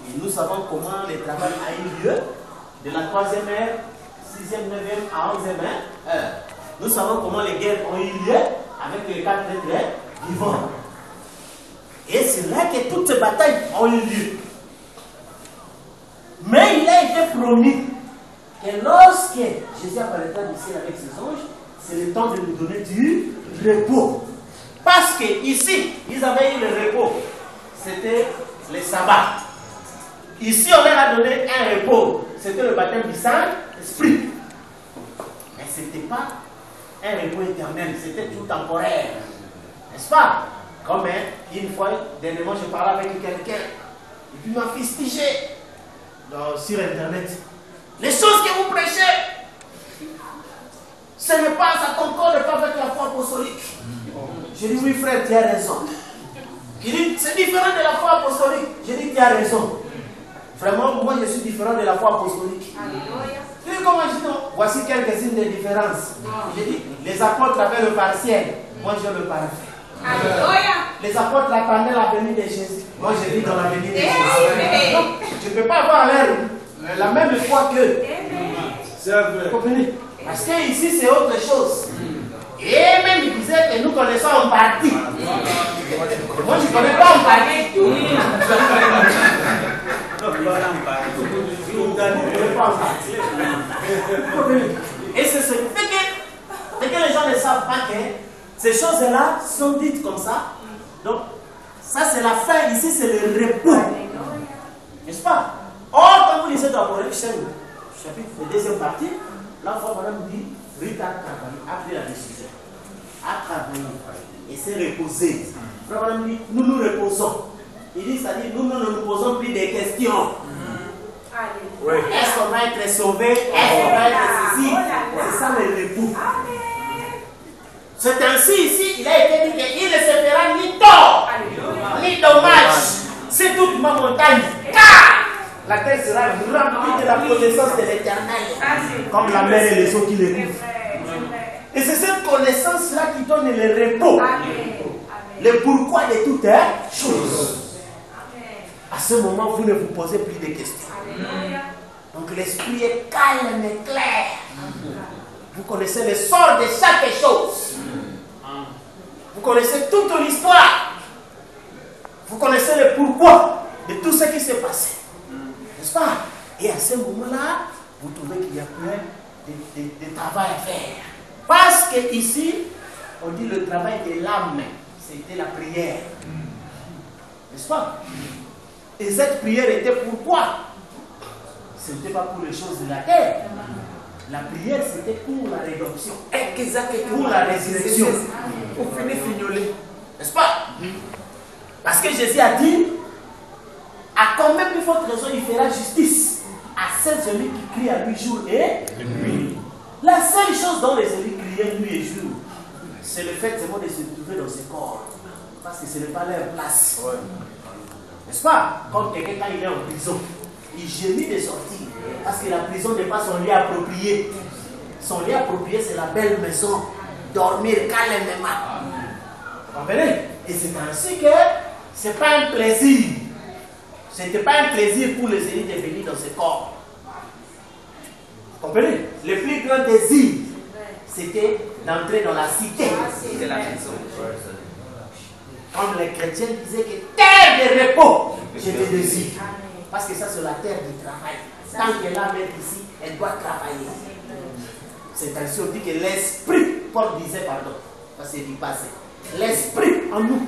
Et nous savons comment le travail a eu lieu de la 3e heure, 6e, 9e à 11e heure. Nous savons comment les guerres ont eu lieu avec les 4 êtres vivants. Et c'est là que toutes ces batailles ont eu lieu. Mais il a été promis que lorsque Jésus apparaîtra du ciel avec ses anges, c'est le temps de nous donner du repos. Parce que ici, ils avaient eu le repos. C'était le sabbat. Ici, on leur a donné un repos. C'était le baptême du Saint-Esprit. Mais ce n'était pas un repos éternel, c'était tout temporaire. N'est-ce pas? Comme une fois, dernièrement, je parlais avec quelqu'un. Et puis il m'a fustigé sur Internet. Les choses que vous prêchez, ce n'est pas, ça concorde pas avec la foi apostolique. J'ai dit, oui frère, tu as raison. Il dit, c'est différent de la foi apostolique. J'ai dit, tu as raison. Vraiment, moi je suis différent de la foi apostolique. Alléluia. Il dit, comment je dis non? Voici quelques-unes des différences. J'ai dit, les apôtres avaient le partiel. Moi j'ai le parfait. Alléluia. Les apôtres attendaient la venue de Jésus. Moi je vis dans la venue de Jésus. Donc, je ne peux pas avoir la même foi qu'eux. C'est vrai. Parce que ici c'est autre chose. Et même il disait que nous connaissons en partie. Moi je ne connais pas en partie tout. Et c'est ce qui fait que les gens ne savent pas que ces choses-là sont dites comme ça. Donc, ça c'est la fin, ici c'est le repos. N'est-ce pas? Or, quand vous lisez dans Correction, chapitre de deuxième partie, la fois madame dit, Rita a travaillé, a pris la décision, a travaillé et s'est reposé. Madame dit, nous nous reposons. Il dit, c'est-à-dire, nous ne nous posons plus des questions. Oui. Est-ce qu'on va être sauvé? Est-ce qu'on va être ceci? C'est ça le repos. C'est ainsi ici, il a été dit qu'il ne se fera ni tort, ni dommage. C'est toute ma montagne. Car la terre sera remplie de la connaissance de l'Éternel, comme la mer et les eaux qui les couvrent. Et c'est cette connaissance-là qui donne le repos. Le pourquoi de toutes choses. À ce moment, vous ne vous posez plus de questions. Donc l'esprit est calme et clair. Vous connaissez le sort de chaque chose. Vous connaissez toute l'histoire. Vous connaissez le pourquoi de tout ce qui s'est passé. N'est-ce pas? Et à ce moment-là, vous trouvez qu'il y a plein de travail à faire. Parce que ici, on dit le travail de l'âme, c'était la prière. N'est-ce pas? Et cette prière était pourquoi? Ce n'était pas pour les choses de la terre. La prière, c'était pour la rédemption. Exactement. Pour la résurrection. Pour finir fignoler. N'est-ce pas? Parce que Jésus a dit, à combien plus forte raison il fera justice à celui qui crie à lui jour et nuit. La seule chose dont les élus criaient nuit et jour, c'est le fait seulement de se trouver dans ses corps. Parce que ce n'est pas leur place. Ouais. N'est-ce pas? Comme quelqu'un quand il est en prison, il gémit de sortir. Parce que la prison n'est pas son lieu approprié. Son lieu approprié, c'est la belle maison. Dormir calmement. Vous comprenez? Et c'est ainsi que ce n'est pas un plaisir. Ce n'était pas un plaisir pour les élus de venir dans ce corps. Vous comprenez? Le plus grand désir, c'était d'entrer dans la cité de la maison. Comme les chrétiens disaient que terre de repos, je te désire. Parce que ça, c'est la terre du travail. Tant qu'elle l'âme est ici, elle doit travailler. C'est ainsi on dit que l'esprit, Paul disait, pardon, parce que c'est du passé, l'esprit en nous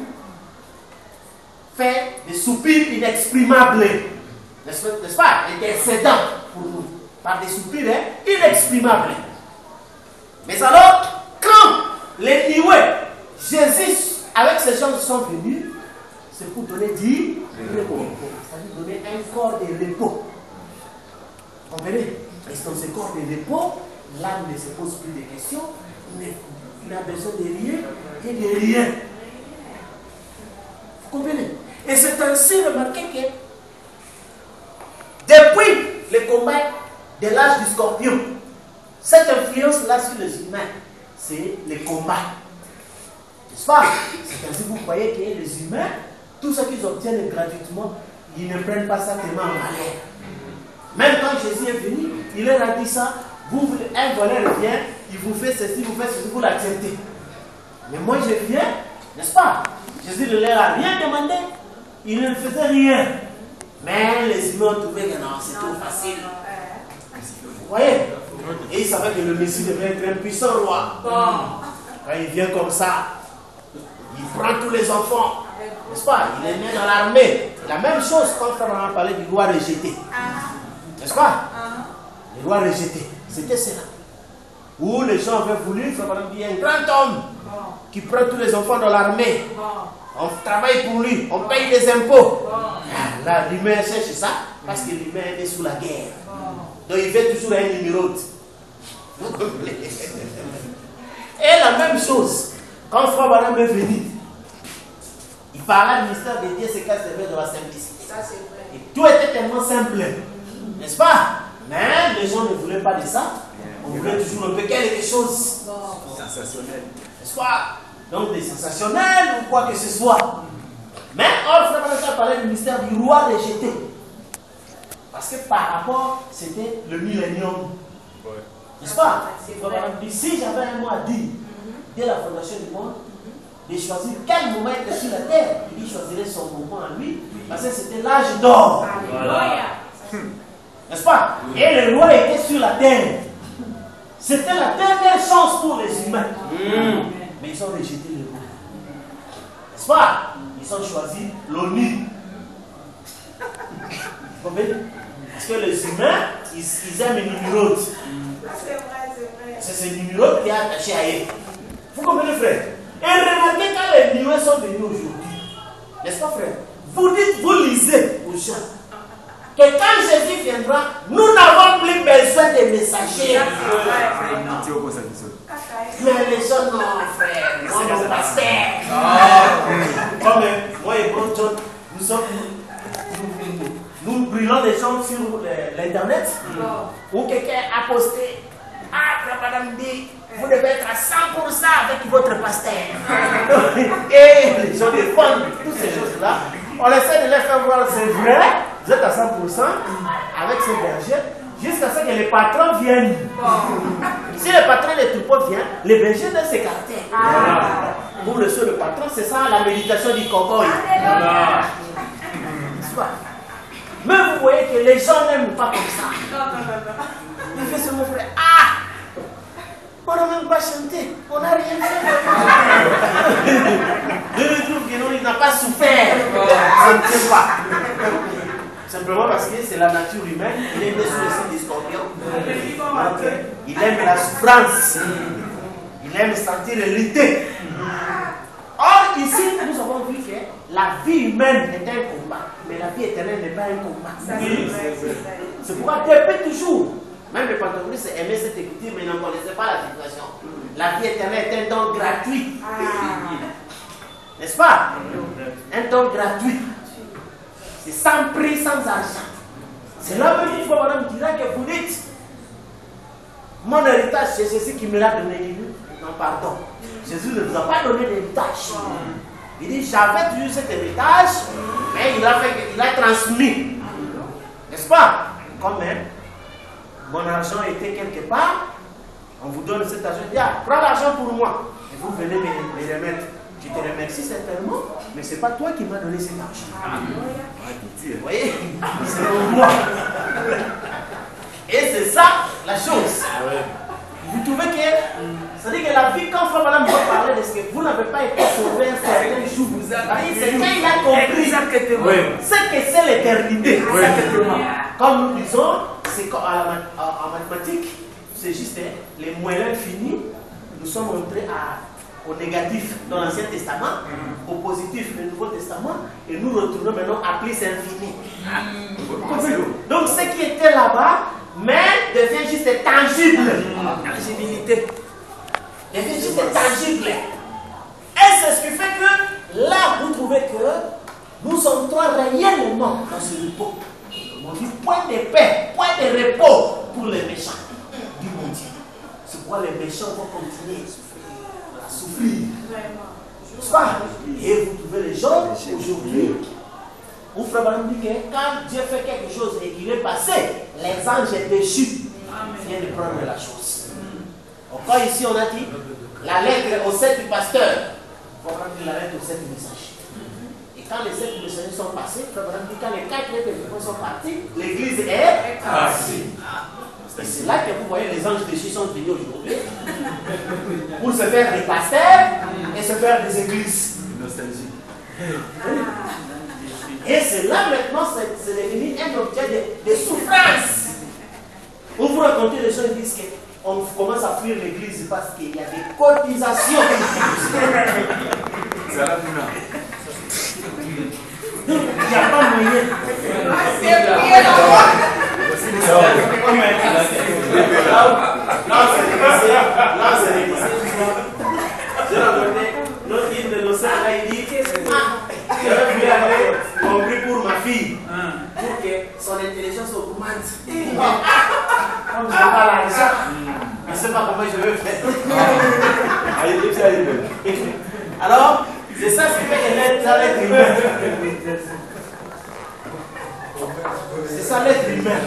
fait des soupirs inexprimables. N'est-ce pas? Intercédant pour nous. Par des soupirs inexprimables. Mais alors, quand les nioués, Jésus, avec ces gens sont venus, c'est pour donner du repos. C'est-à-dire donner un corps de repos. Vous comprenez? Et dans ce corps de repos, l'âme ne se pose plus de questions, mais il a besoin de rien et de rien. Vous comprenez? Et c'est ainsi remarqué que depuis le combat de l'âge du scorpion, cette influence-là sur les humains, c'est le combat. N'est-ce pas? C'est ainsi que vous croyez que les humains, tout ce qu'ils obtiennent gratuitement, ils ne prennent pas ça tellement en valeur. Même quand Jésus est venu, il leur a dit ça, un voleur vient, il vous fait ceci, vous l'acceptez. Mais moi je viens, n'est-ce pas? Jésus ne leur a rien demandé, il ne faisait rien. Mais les humains ont trouvé que non, c'est trop facile. Vous voyez? Et ils savaient que le Messie devait être un puissant roi. Quand il vient comme ça, il prend tous les enfants. N'est-ce pas? Il les met dans l'armée. La même chose quand on a parlé du roi rejeté. N'est-ce pas? Le roi rejeté. C'était cela. Où les gens avaient voulu, ça va dire un grand homme qui prend tous les enfants dans l'armée. On travaille pour lui, on paye des impôts. Là, l'humain cherche ça parce que l'humain est sous la guerre. Donc il fait toujours un numéro. Et la même chose, quand Frère Branham est venu, il parlait du mystère de Dieu, c'est qu'elle servait de la simplicité. Et tout était tellement simple, n'est-ce pas? Mais les gens ne voulaient pas de ça. On voulait toujours un peu quelque chose sensationnel, n'est-ce pas? Donc des sensationnels ou quoi que ce soit. Mais on Frère parlait du mystère du roi rejeté. Parce que par rapport, c'était le millénium. N'est-ce pas? Si j'avais un mot à dire dès la fondation du monde, de choisir quel moment être sur la terre, il choisirait son moment à lui, parce que c'était l'âge d'or. N'est-ce pas? Et le roi était sur la terre. C'était la dernière chance pour les humains. Mais ils ont rejeté le roi. N'est-ce pas? Ils ont choisi l'ONU. Vous comprenez? Parce que les humains, ils aiment une numéro. C'est ce numéro qui est attaché à eux. Vous comprenez, frère? Et remarquez quand les numéros sont venus aujourd'hui. N'est-ce pas, frère? Vous dites, vous lisez aux gens que quand Jésus viendra, nous n'avons plus besoin de messagers. Mais les gens, non, frère. Moi, mon pasteur. Comme moi et Bron John, nous brûlons des gens sur l'internet où quelqu'un a posté. Ah, Frère Madame dit, vous devez être à 100% avec votre pasteur. Et les gens défendent toutes ces choses-là. On essaie de les faire voir, c'est vrai, vous êtes à 100% avec ces bergers, jusqu'à ce que les patrons viennent. Si le patron des troupeaux vient, les bergers doivent s'écarter. Pour le seul patron, c'est ça la méditation du cowboy. Mais vous voyez que les gens n'aiment pas comme ça. Il fait ce mot frère. Ah! On n'a même pas chanté. On n'a rien fait. Il n'a pas souffert. Ça ne tient pas. Simplement parce que c'est la nature humaine. Il est né sous le signe des scorpions. Il aime la souffrance. Il aime sentir lutter. Or, ici, nous avons vu que la vie humaine est un combat. Mais la vie éternelle n'est pas un combat. C'est pourquoi depuis toujours, même les pentecôtistes aimaient cette écriture, mais n'en connaissaient pas la situation. La vie éternelle est un don gratuit. N'est-ce pas? Un don gratuit. C'est sans prix, sans argent. C'est là que il faut madame dira que vous dites mon héritage, c'est Jésus qui me l'a donné. Non, pardon. Jésus ne vous a pas donné d'héritage. Il dit, j'avais toujours cet héritage, mais il a transmis. N'est-ce pas? Quand même, mon argent était quelque part, on vous donne cet argent, il dit, ah, prends l'argent pour moi. Et vous venez me remettre. Je te remercie certainement, mais ce n'est pas toi qui m'as donné cet argent. Vous voyez? C'est pour moi. Et c'est ça la chose. Vous trouvez que, c'est-à-dire que la vie, quand Frère Branham va parler de ce que vous n'avez pas été sauvé un certain jour, c'est quand il a compris ce que c'est l'éternité. Comme nous disons, c'est en mathématiques, c'est juste les moyens finis, nous sommes rentrés au négatif dans l'Ancien Testament, au positif dans le Nouveau Testament, et nous retournons maintenant à plus infini. Donc ce qui était là-bas, mais devient juste tangible. Tangibilité. Devient juste tangible. Et c'est ce qui fait que là, vous trouvez que nous entrons réellement dans ce repos. On dit point de paix, point de repos pour les méchants du monde. C'est pourquoi les méchants vont continuer à souffrir. N'est-ce pas? Et vous trouvez les gens aujourd'hui. Où Frère Branham dit que quand Dieu fait quelque chose et qu'il est passé, les anges déchus viennent de prendre la chose. Encore ici, on a dit la lettre au 7 du pasteur. Il faut prendre la lettre au 7 du messager. Et quand les 7 missionnaires sont passés, quand les 4 témoins sont partis, l'église est assise. Et c'est là que vous voyez les anges déchus sont venus aujourd'hui pour se faire des pasteurs et se faire des églises. Nostalgie. Et c'est là maintenant, c'est devenu un objet de souffrance. On vous raconte les gens, ils disent qu'on commence à fuir l'église parce qu'il y a des cotisations. C'est la fin. Il n'y a pas moyen. Là, c'est l'église. Je regardais notre île de l'océan, là, il dit j'aurais voulu aller compris pour ma fille, pour que son intelligence augmente. Comme je n'ai pas l'argent, je ne sais pas comment je vais faire. Alors, c'est ça ce qui fait l'être humain. C'est ça l'être humain.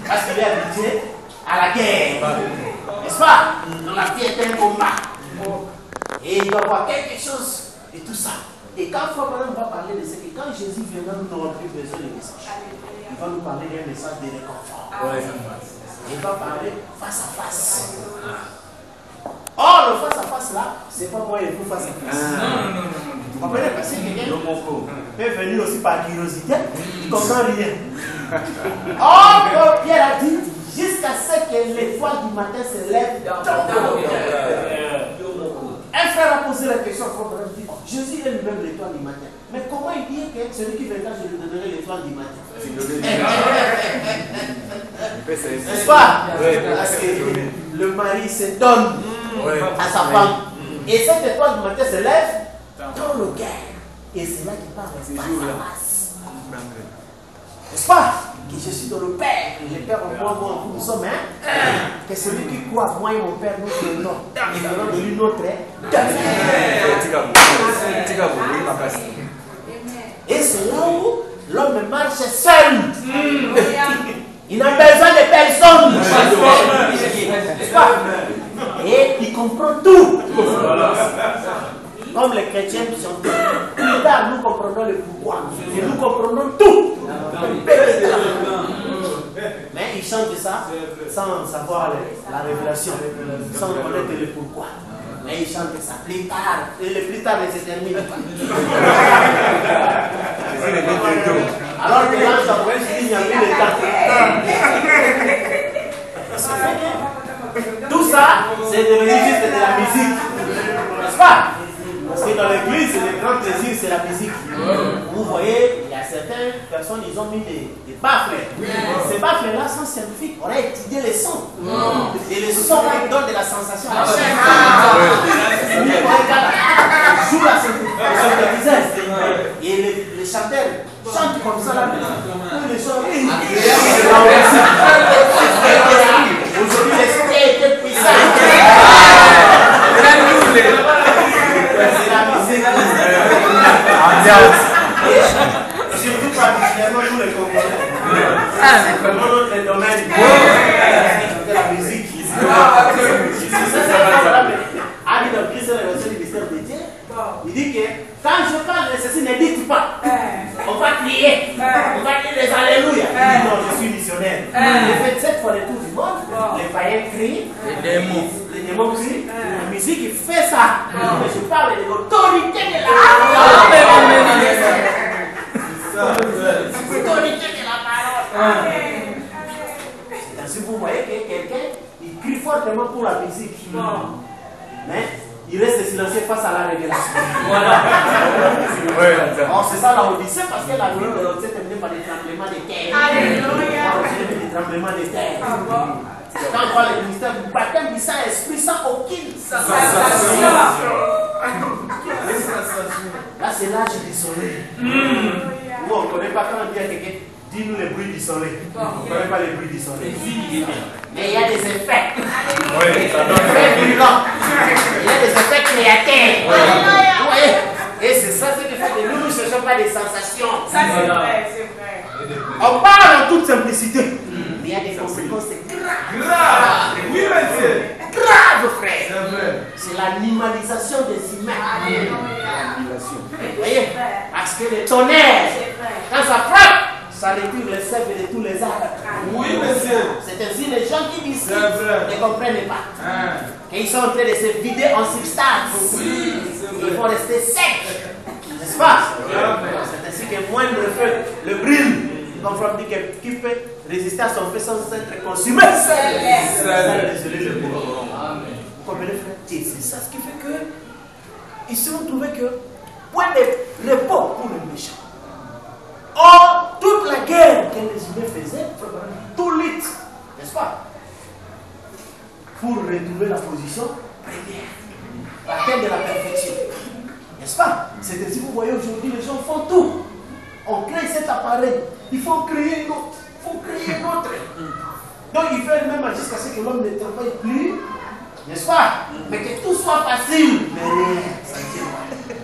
Parce qu'il est habitué à la guerre. N'est-ce pas? Dans la vie est un combat. Et il doit avoir quelque chose et tout ça. Et quand on va parler de ce que quand Jésus viendra, nous n'aurons plus besoin de message. Il va nous parler d'un message de réconfort. Il va parler face à face. Or, le face à face là, c'est pas moi et vous face à face. Vous comprenez? Parce que quelqu'un peut venir aussi par curiosité, il ne comprend rien. Or, Pierre a dit, jusqu'à ce que l'étoile du matin se lève dans le cœur. Un frère a posé la question à Frère, il dit, Jésus est lui-même l'étoile du matin. Mais comment il dit que celui qui viendra, je lui donnerai l'étoile du matin? N'est-ce pas? Parce que le mari se donne à sa femme. Et cette étoile du matin se lève dans le cœur. Et c'est là qu'il parle face à face. N'est-ce pas? Que je suis dans le Père, que le Père en moi, moi en vous, nous sommes un. Que celui qui croit, moi et mon Père, nous faisons. Et nous allons de lui notre. Et c'est là où l'homme marche seul. Il n'a besoin de personne. N'est-ce pas? Et il comprend tout. Comme les chrétiens sont plus tard, nous comprenons le pourquoi. Et nous comprenons tout. Mais ils chantent ça sans savoir la révélation, sans connaître le pourquoi. Mais ils chantent ça plus tard. Et le plus tard ne se termine pas. Alors que l'ange d'Abraham se dit il n'y a plus de temps. Tout ça, c'est devenu juste de la musique. N'est-ce pas? Parce que dans l'église, le grand plaisir, c'est la musique. Vous voyez, il y a certaines personnes, ils ont mis des baffles. Ces baffles-là sont scientifiques. On a étudié les sons. Et les sons donnent de la sensation à la chair. On joue la synthétiseur. Et les chanteurs chantent comme ça là. Les gens. Aujourd'hui, l'esprit est puissant. C'est la musique. Surtout particulièrement tous les Congolais. C'est vraiment notre domaine. C'est la musique. Ami dans Christ, la version du mystère de Dieu, il dit que quand je parle de ceci, ne dites pas. On va crier. On va dire les Alléluia. Non, je suis missionnaire. J'ai fait 7 fois le tour du monde. Les païens crient. Les démons crient. La musique fait ça. Mais je parle de l'autorité de la parole. L'autorité de la parole. Si vous voyez que quelqu'un, il crie fortement pour la musique. Mais il reste silencieux face à la révélation. Voilà. Alors c'est ça la Odyssée parce que la vie de l'Odyssée est terminée par des tremblements de terre. Alléluia. Des tremblements de terre. Quand on voit le ministère du baptême du Saint-Esprit sans aucune sensation. Là c'est l'âge du soleil. Nous on ne connaît pas quand on dit à quelqu'un, dis-nous les bruits du soleil. On ne connaît pas les bruits du soleil. Mais il y a des effets. Très brûlants. Il y a des effets créateurs. Vous voyez? Et c'est ça ce qui fait que nous ne cherchons pas des sensations. Ça c'est vrai, c'est vrai. On parle en toute simplicité. Mais il y a des conséquences graves. Oui, monsieur. Grave, frère. C'est l'animalisation des humains. Vous voyez? Parce que le tonnerre, quand ça frappe, ça retire les sèves de tous les arbres. Oui, monsieur. C'est ainsi les gens qui disent ne comprennent pas. Qu'ils sont en train de se vider en substance. Oui, ils vont rester secs. N'est-ce pas? C'est ainsi que moindre feu le brûle. Comme Franck dit qui peut résister à son feu sans être consumé. Vous comprenez, frère? C'est ça ce qui fait que ils se sont trouvés que point de repos pour le méchant. Or, toute la guerre que les humains faisaient, tout lutte, n'est-ce pas? Pour retrouver la position première, la terre de la perfection. N'est-ce pas? C'est ainsi que vous voyez aujourd'hui, les gens font tout. On crée cet appareil, il faut créer une autre, il faut créer une autre. Donc il fait même jusqu'à ce que l'homme ne travaille plus, n'est-ce pas? Mais que tout soit facile. Mais ça ne tient pas.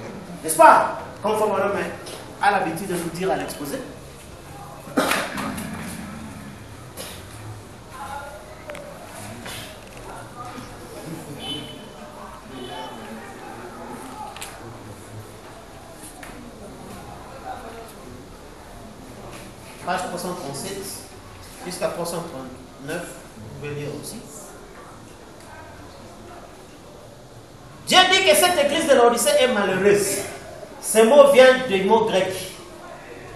N'est-ce pas? Conforme à l'homme a l'habitude de nous dire à l'exposé. Page 337 jusqu'à 339, vous pouvez lire aussi. Dieu dit que cette église de l'Odyssée est malheureuse. Ce mot vient du mot grec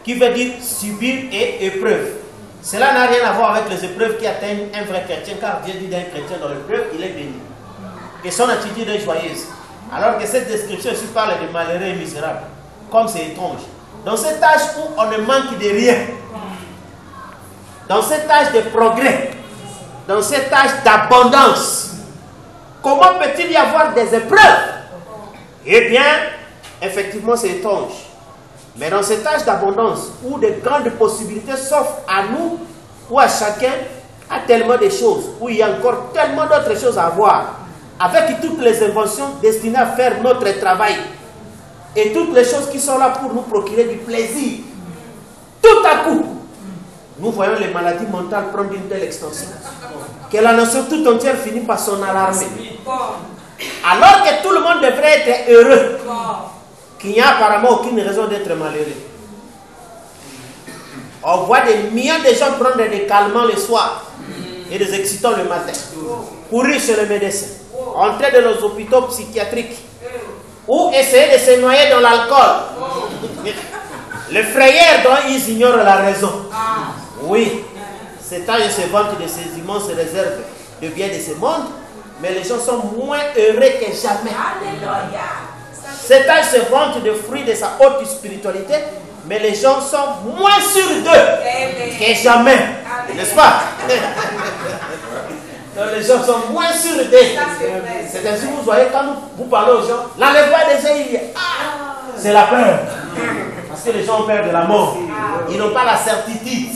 qui veut dire subir et épreuve. Cela n'a rien à voir avec les épreuves qui atteignent un vrai chrétien, car Dieu dit d'un chrétien dans l'épreuve, il est béni. Et son attitude est joyeuse. Alors que cette description ici parle de malheureux et misérables. Comme c'est étrange. Dans cet âge où on ne manque de rien, dans cet âge de progrès, dans cet âge d'abondance, comment peut-il y avoir des épreuves? Eh bien, effectivement, c'est étrange. Mais dans cet âge d'abondance, où de grandes possibilités s'offrent à nous ou à chacun, à tellement de choses, où il y a encore tellement d'autres choses à voir, avec toutes les inventions destinées à faire notre travail, et toutes les choses qui sont là pour nous procurer du plaisir, tout à coup, nous voyons les maladies mentales prendre une telle extension que la nation tout entière finit par s'en alarmer. Alors que tout le monde devrait être heureux, qu'il n'y a apparemment aucune raison d'être malheureux. On voit des millions de gens prendre des calmants le soir et des excitants le matin, courir chez le médecin, entrer dans les hôpitaux psychiatriques ou essayer de se noyer dans l'alcool. Le frayeur dont ils ignorent la raison. Oui, cet âge se vante de ces immenses réserves de biens de ce monde, mais les gens sont moins heureux que jamais. Cet âge se vante de fruits de sa haute spiritualité, mais les gens sont moins sûrs d'eux que jamais. N'est-ce pas? Donc les gens sont moins sûrs d'eux. C'est ainsi que vous voyez quand vous parlez aux gens, l'enlèvement des yeux, c'est la peur. Parce que les gens ont peur de la mort. Ils n'ont pas la certitude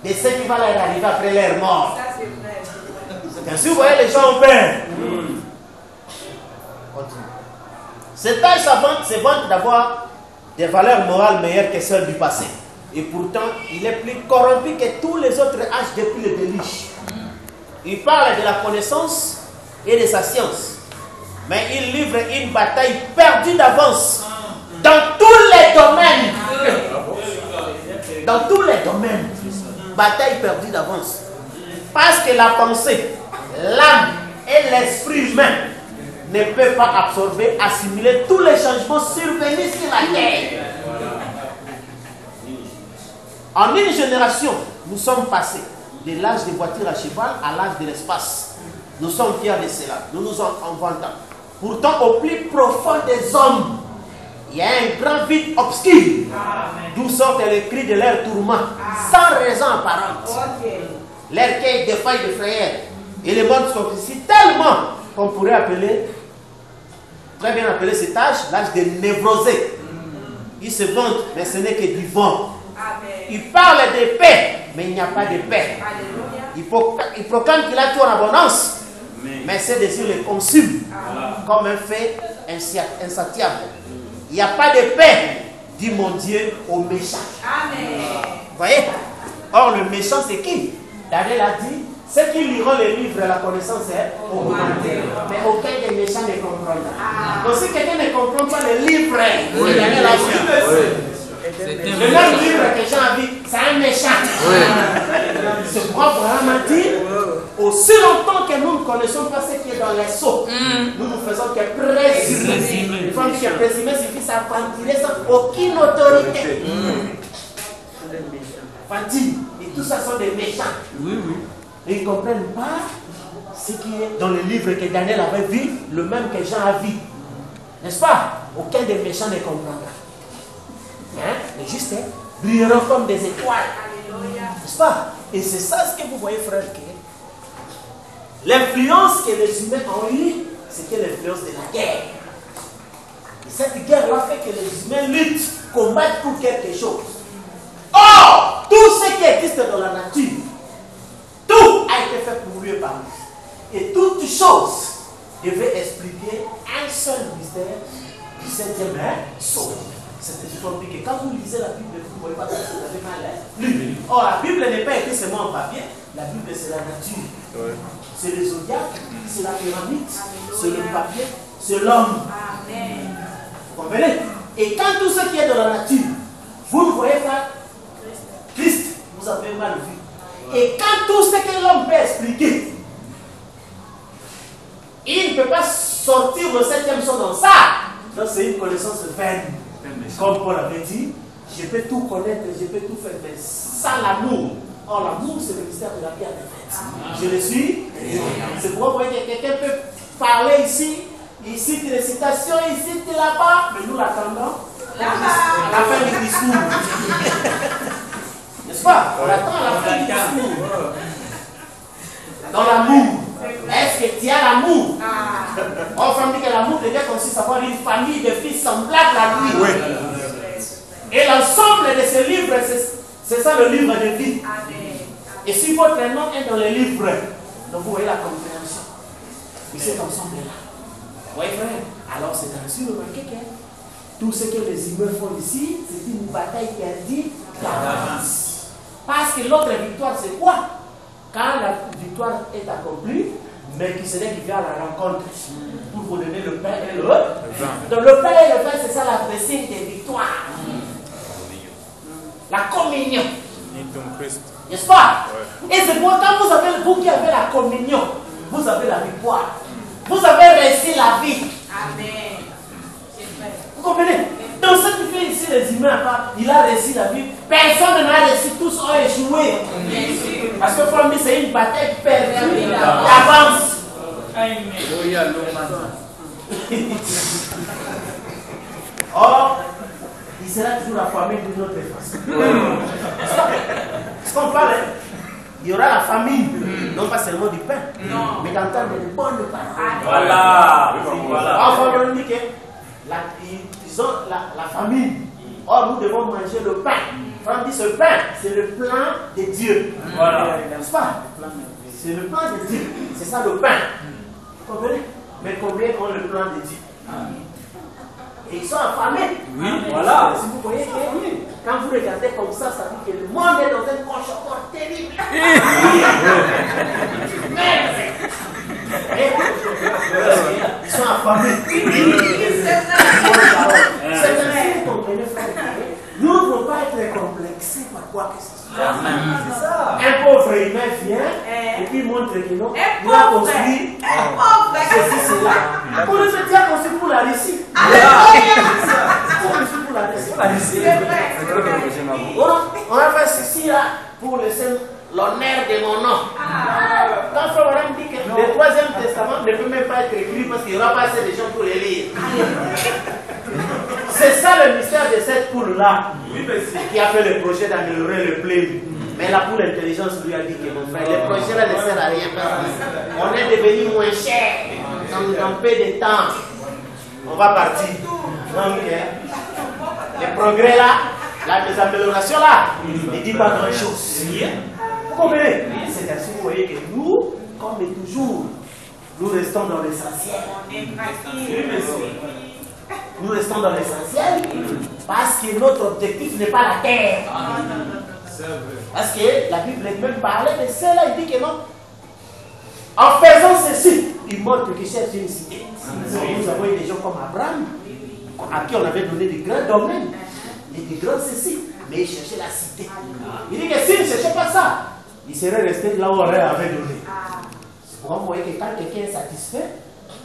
de ce qui va leur arriver après leur mort. C'est ainsi que vous voyez, les gens ont peur. Cet âge se vante d'avoir des valeurs morales meilleures que celles du passé. Et pourtant, il est plus corrompu que tous les autres âges depuis le déluge. Il parle de la connaissance et de sa science. Mais il livre une bataille perdue d'avance dans tous les domaines. Dans tous les domaines. Bataille perdue d'avance. Parce que la pensée, l'âme et l'esprit humain ne peuvent pas absorber, assimiler tous les changements survenus sur la terre. En une génération, nous sommes passés de l'âge des voitures à cheval à l'âge de l'espace. Nous sommes fiers de cela. Nous nous en vantons. Pourtant, au plus profond des hommes, il y a un grand vide obscur, d'où sortent les cris de leur tourment, sans raison apparente. Leur cœur défaille de frayeur. Et le monde s'officie tellement qu'on pourrait appeler, très bien appeler cet âge, l'âge des névrosés. Ils se vantent, mais ce n'est que du vent. Ils parlent de paix, mais il n'y a pas de paix. Ils proclament qu'il a tout en abondance, mais ses désirs les consument comme un fait insatiable. Il n'y a pas de paix, dit mon Dieu, aux méchants. Vous voyez? Or, le méchant, c'est qui? Daniel a dit, Ceux qui liront les livres, la connaissance est augmentée. Mais aucun des méchants ne comprendra. Donc si quelqu'un ne comprend pas le livre, il a la le même livre que Jean a vu, c'est un méchant. C'est pourquoi vraiment dire, aussi longtemps que nous ne connaissons pas ce qui est dans les seaux, nous ne faisons que présumer. Une fois que présumer suffit, ça ventiler sans aucune autorité. Fantine, et tout ça sont des méchants. Et ils ne comprennent pas ce qui est dans le livre que Daniel avait vu, le même que Jean a vu. N'est-ce pas? Aucun des méchants ne comprendra. Hein? Les justes brilleront comme des étoiles. N'est-ce pas? Et c'est ça ce que vous voyez, frère. L'influence que les humains ont eue, c'était l'influence de la guerre. Et cette guerre-là fait que les humains luttent, combattent pour quelque chose. Or, tout ce qui existe dans la nature, tout a été fait pour lui et par lui. Et toute chose devait expliquer un seul mystère du 7e sceau. C'est dit que quand vous lisez la Bible, vous ne voyez pas que vous avez mal lu. Or, la Bible n'est pas écrite seulement en papier. La Bible, c'est la nature. C'est le zodiaque, c'est la pyramide, c'est le papier, c'est l'homme. Vous comprenez? Et quand tout ce qui est dans la nature, vous ne voyez pas Christ, vous avez mal vu. Et quand tout ce que l'homme peut expliquer, il ne peut pas sortir le 7e sceau dans ça. Donc c'est une connaissance vaine. Comme Paul avait dit, je peux tout connaître, je peux tout faire, mais sans l'amour. Or, l'amour, c'est le mystère de la vie parfaite. Je le suis. C'est pourquoi vous voyez que quelqu'un peut parler ici, il cite les citations, il cite là-bas, mais nous l'attendons à la fin du discours. N'est-ce pas? On attend à la fin du discours. Dans l'amour. Est-ce que tu as l'amour? On dit que l'amour devait consiste à avoir une famille de fils semblables à lui. Oui. Et l'ensemble de ce livre, c'est ça le livre de vie. Et si votre nom est dans le livre, donc vous voyez la compréhension. Et cet ensemble-là. Oui, frère. Alors c'est ainsi remarqué que tout ce que les humains font ici, c'est une bataille perdue d'avance. Parce que l'autre victoire, c'est quoi? Quand la victoire est accomplie, mais qui se dit qu'il vient à la rencontre pour vous donner le pain et le vin. Donc le pain et le vin, c'est ça la blessing des victoires. La communion. N'est-ce pas? Et c'est pourquoi quand vous avez, vous qui avez la communion, vous avez la victoire. Vous avez réussi la vie. Amen. Vous comprenez? Donc ce qui fait ici les humains, il a réussi la vie. Personne n'a réussi, tous ont échoué. Parce que pour lui, c'est une bataille perdue d'avance. Or, il sera toujours la famille d'une autre façon. Est-ce qu'on parle? Il y aura la famille, non pas seulement du pain, mais d'entendre de bonnes paroles. Voilà. Enfin, on dit que ils ont la famille. Or, nous devons manger le pain. On dit ce pain, c'est le plan de Dieu. Voilà. N'est-ce pas? C'est le plan de Dieu. C'est ça le pain. Vous comprenez? Mais combien ont le plan de Dieu? Et ils sont affamés. Oui, voilà. Si vous voyez que quand vous regardez comme ça, ça dit que le monde est dans un cauchemar terrible. Ils sont affamés. C'est ainsi que vous comprenez, frère. Nous ne pouvons pas être complexés par quoi que ce soit. Un pauvre humain vient et puis montre que non, il a construit ceci, cela. Pour le fait, il a construit pour la Russie. Pour la Russie. On a fait ceci là pour l'honneur de mon nom. Quand Frère Abraham dit que le 3e testament ne peut même pas être écrit parce qu'il n'y aura pas assez de gens pour les lire. C'est ça le mystère de cette poule-là qui a fait le projet d'améliorer le blé. Mais la poule intelligence lui a dit que mon frère, le projet là ne sert à rien parce qu'on est devenu moins cher dans peu de temps. On va partir. Donc, les progrès là, les améliorations là, ne disent pas grand-chose. Vous comprenez? C'est ainsi que vous voyez que nous, comme toujours, nous restons dans l'essentiel. Nous restons dans l'essentiel parce que notre objectif n'est pas la terre. Parce que la Bible même parlait de cela, il dit que non, En faisant ceci, il montre qu'il cherche une cité. Nous avons eu des gens comme Abraham, à qui on avait donné des grands domaines, des grands ceci, mais il cherchait la cité. Il dit que s'il ne cherchait pas ça, il serait resté là où on avait donné. C'est pourquoi vous voyez que quand quelqu'un est satisfait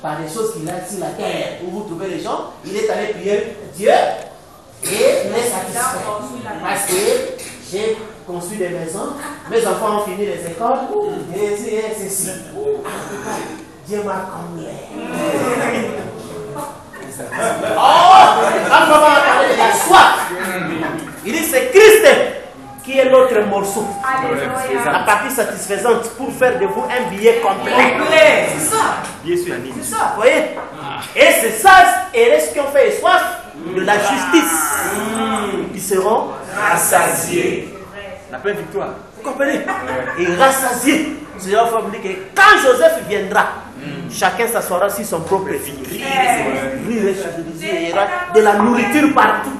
par des choses qu'il a sur la terre, où vous trouvez les gens, il est allé prier Dieu et il est satisfait. Parce que j'ai construit des maisons, mes enfants ont fini les écoles, et ceci. Dieu m'a comblé. On va parler de la soif. Il dit c'est Christ qui est notre morceau. La partie satisfaisante pour faire de vous un billet complet. C'est ça. C'est ça, vous voyez. Et c'est ça, et ceux qui ont fait soif de la justice, ils seront rassasiés. La pleine victoire. Vous comprenez? Et rassasiés. C'est-à-dire qu'il faut dire que quand Joseph viendra, chacun s'assoira sur son propre fil. Il y aura de la nourriture partout.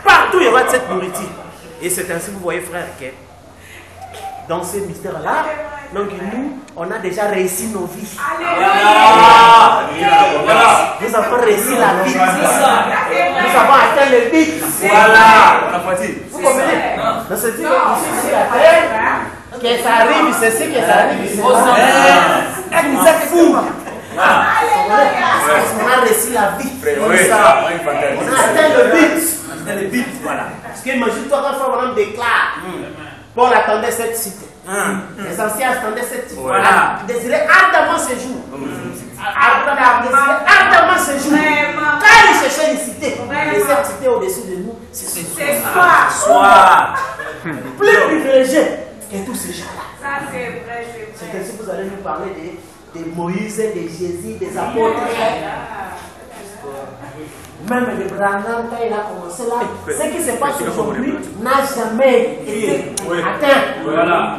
Partout il y aura de cette nourriture. Et c'est ainsi que vous voyez, frère, que dans ces mystères-là, donc nous, on a déjà réussi nos vies. Nous avons réussi la vie. Nous avons atteint le but. Voilà. Vous comprenez? Donc c'est dire que ici, la terre, que ça arrive, c'est ce que ça arrive. Vous êtes fous. Parce qu'on a réussi la vie. On a atteint le but. Voilà. Parce que imagine-toi quand on déclare, Paul attendait cette cité. Les anciens attendaient cette cité. Voilà. Ils désiraient ardemment ce jour. Ardemment ce jour. Quand ils cherchaient une cité, et cette cité au-dessus de nous, c'est ce soir. Plus privilégié que tous ces gens-là. Ça, c'est vrai, c'est vrai. C'est ainsi que vous allez nous parler de Moïse, de Jésus, des apôtres. Même le Branham, quand il a commencé là, ce qui se passe aujourd'hui n'a jamais été atteint. Voilà.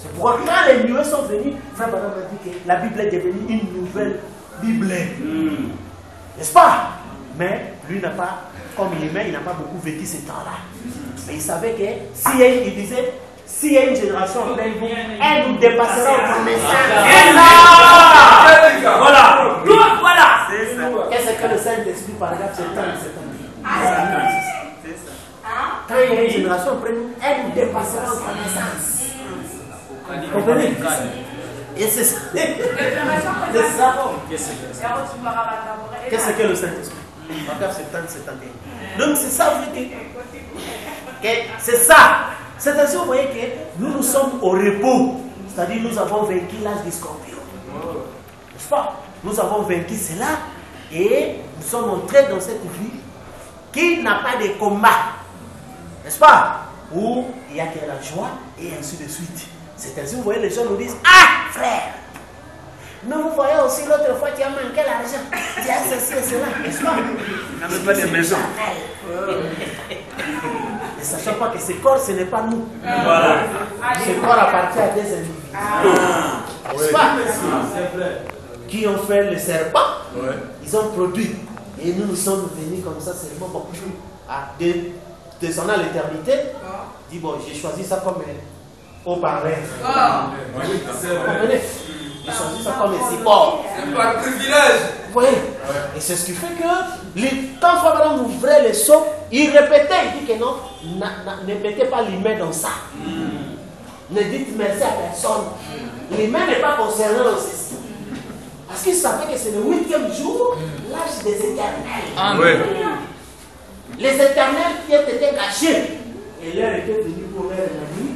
C'est pourquoi quand les nuées sont venues, Frère Branham a dit que la Bible est devenue une nouvelle Bible. N'est-ce pas? Mais lui n'a pas, comme il est humain, il n'a pas beaucoup vécu ce temps-là. Mais il savait que il disait, s'il y a une génération après vous, elle nous dépassera au connaissance. Voilà. Voilà. Qu'est-ce que le Saint-Esprit, par exemple, c'est temps. Quand il y a une génération après nous, elle nous dépassera en connaissance. Vous comprenez? Et c'est ça. C'est ça. Qu'est-ce que le Saint-Esprit? Donc c'est ça, vous dites. C'est ça. C'est ainsi, vous voyez que nous sommes au repos. C'est-à-dire nous avons vaincu l'âge du scorpion. N'est-ce pas? Nous avons vaincu cela. Et nous sommes entrés dans cette vie qui n'a pas de combat. N'est-ce pas? Où il y a que la joie et ainsi de suite. C'est ainsi, vous voyez, les gens nous disent, ah, frère, mais vous voyez aussi l'autre fois, tu as manqué l'argent. Tu as ceci et cela. N'est-ce pas? Il n'a même pas de maison. Ne sachant pas que ce corps, ce n'est pas nous. Voilà. Ce corps appartient à des individus. N'est-ce pas? Qui ont fait le serpent, ils ont produit. Et nous, nous sommes venus comme ça, seulement bon, descendant à l'éternité. Dit bon, j'ai choisi ça comme au pareil. Vous comprenez? J'ai choisi ça comme un support. C'est pas un privilège. Vous voyez? Et c'est ce qui fait que quand Frère ouvrait les seaux, il répétait, il dit que non, ne mettez pas l'humain dans ça. Ne dites merci à personne. L'humain n'est pas concerné dans ceci. Parce qu'il savait que c'est le 8e jour, l'âge des éternels. Les éternels qui étaient cachés. Et l'heure était venue pour leur la nuit.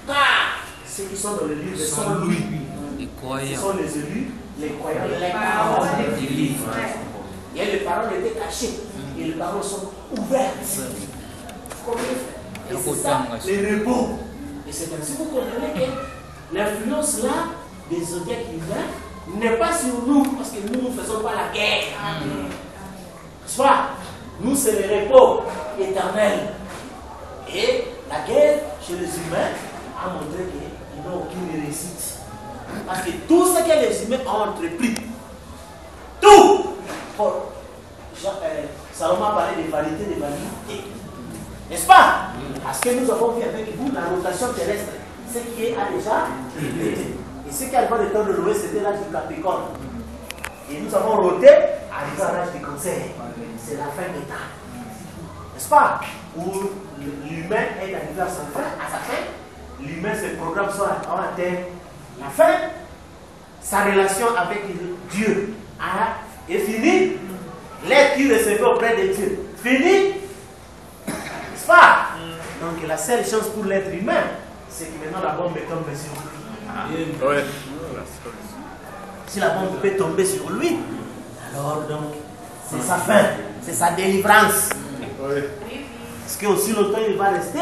Car ceux qui sont dans le livre sont lui. Ce sont les élus, les croyants, les paroles du livre. Et les paroles étaient cachées. Et les paroles sont ouvertes. Vous comprenez? Et c'est ça, les repos. Et c'est ainsi que vous comprenez que l'influence là des zodiacs humains n'est pas sur nous, parce que nous ne faisons pas la guerre. Soit, nous c'est le repos éternel. Et la guerre chez les humains a montré qu'ils n'ont aucune réussite. Parce que tout ce que les humains ont entrepris, tout, Salomon a parlé de vanité, de vanité. N'est-ce pas? Parce que nous avons vu avec vous la rotation terrestre. ce qui a déjà été. Et ce qui arrive dans le temps de Noé, c'était l'âge du Capricorne. Et nous avons roté, arrivé à l'âge du Cancer. C'est la fin des temps. N'est-ce pas? Où l'humain est arrivé à sa fin. L'humain se programme sur la terre. La fin, sa relation avec Dieu est finie. L'être qui recevait auprès de Dieu, fini. N'est-ce pas? Donc la seule chance pour l'être humain, c'est que maintenant la bombe est tombée sur lui. Ouais. Si la bombe peut tomber sur lui, alors donc c'est sa fin, c'est sa délivrance. Parce que aussi longtemps il va rester,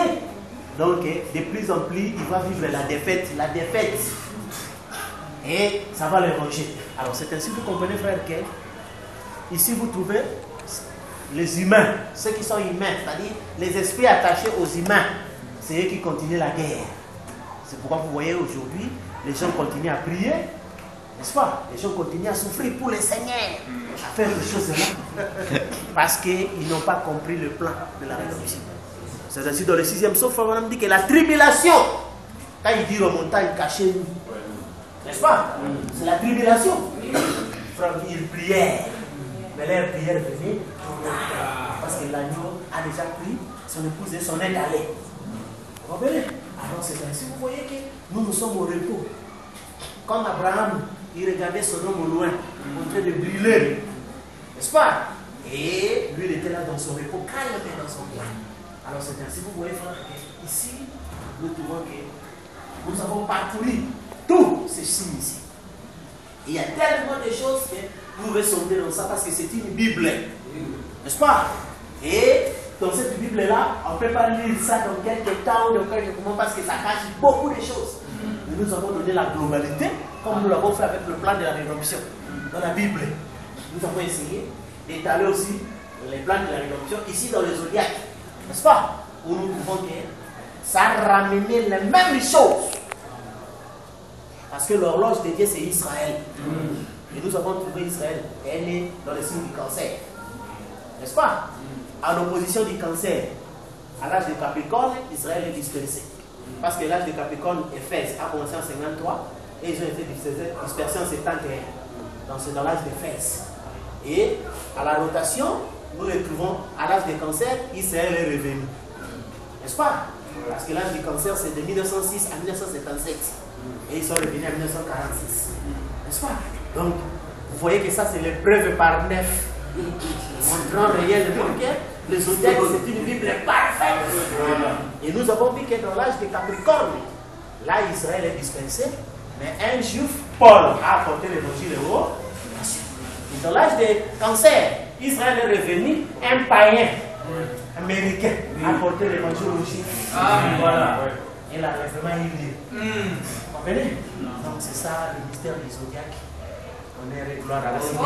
donc de plus en plus il va vivre la défaite. Et ça va le ronger. Alors c'est ainsi que vous comprenez, frère, que ici vous trouvez les humains, ceux qui sont humains, c'est-à-dire les esprits attachés aux humains, c'est eux qui continuent la guerre. C'est pourquoi vous voyez aujourd'hui, les gens continuent à prier, n'est-ce pas? Les gens continuent à souffrir pour le Seigneur, à faire des choses-là, parce qu'ils n'ont pas compris le plan de la rédemption. C'est ainsi dans le 6e psaume, on dit que la tribulation, quand il dit aux montagnes, cachez-nous, n'est-ce pas? C'est la tribulation. Frère, ils prièrent, mais leur prière venait trop tard, parce que l'agneau a déjà pris son épouse et son aide allée. Vous comprenez? Alors c'est ainsi, vous voyez que nous sommes au repos. Comme Abraham, il regardait son homme au loin, en train de brûler, n'est-ce pas? Et lui, il était là dans son repos, calme dans son plan. Alors c'est ainsi, vous voyez, frère, ici, nous trouvons que nous avons parcouru tout ceci ici. Il y a tellement de choses que vous pouvez sauter dans ça parce que c'est une Bible, n'est-ce pas? Et dans cette Bible-là, on ne peut pas lire ça dans quelques temps ou dans quelques moments parce que ça cache beaucoup de choses. Mais nous avons donné la globalité, comme nous l'avons fait avec le plan de la rédemption. Dans la Bible, nous avons essayé d'étaler aussi les plans de la rédemption ici dans le zodiaque, n'est-ce pas? Où nous trouvons que ça a ramené les mêmes choses. Parce que l'horloge de Dieu, c'est Israël. Et nous avons trouvé Israël est né dans le signe du Cancer. N'est-ce pas? En opposition du Cancer, à l'âge de Capricorne, Israël est dispersé. Parce que l'âge de Capricorne, Éphèse, a commencé en 53 et ils ont été dispersés en 71. Donc c'est dans l'âge d'Éphèse. Et à la rotation, nous les trouvons à l'âge de Cancer, Israël est revenu. N'est-ce pas? Parce que l'âge du Cancer, c'est de 1906 à 1977. Et ils sont revenus en 1946. N'est-ce pas? Donc, vous voyez que ça, c'est l'épreuve par 9. Montrant réellement que le zodiaque, c'est une Bible parfaite. Et nous avons vu que dans l'âge de Capricorne, là, Israël est dispensé, mais un juif, Paul, a apporté l'évangile au haut. Et dans l'âge de Cancer, Israël est revenu, un païen américain a apporté l'évangile aux juifs. Voilà. Et là, vraiment, il dit. Vous comprenez? Donc, c'est ça le mystère du zodiaque. Honneur et gloire à la Seigneur.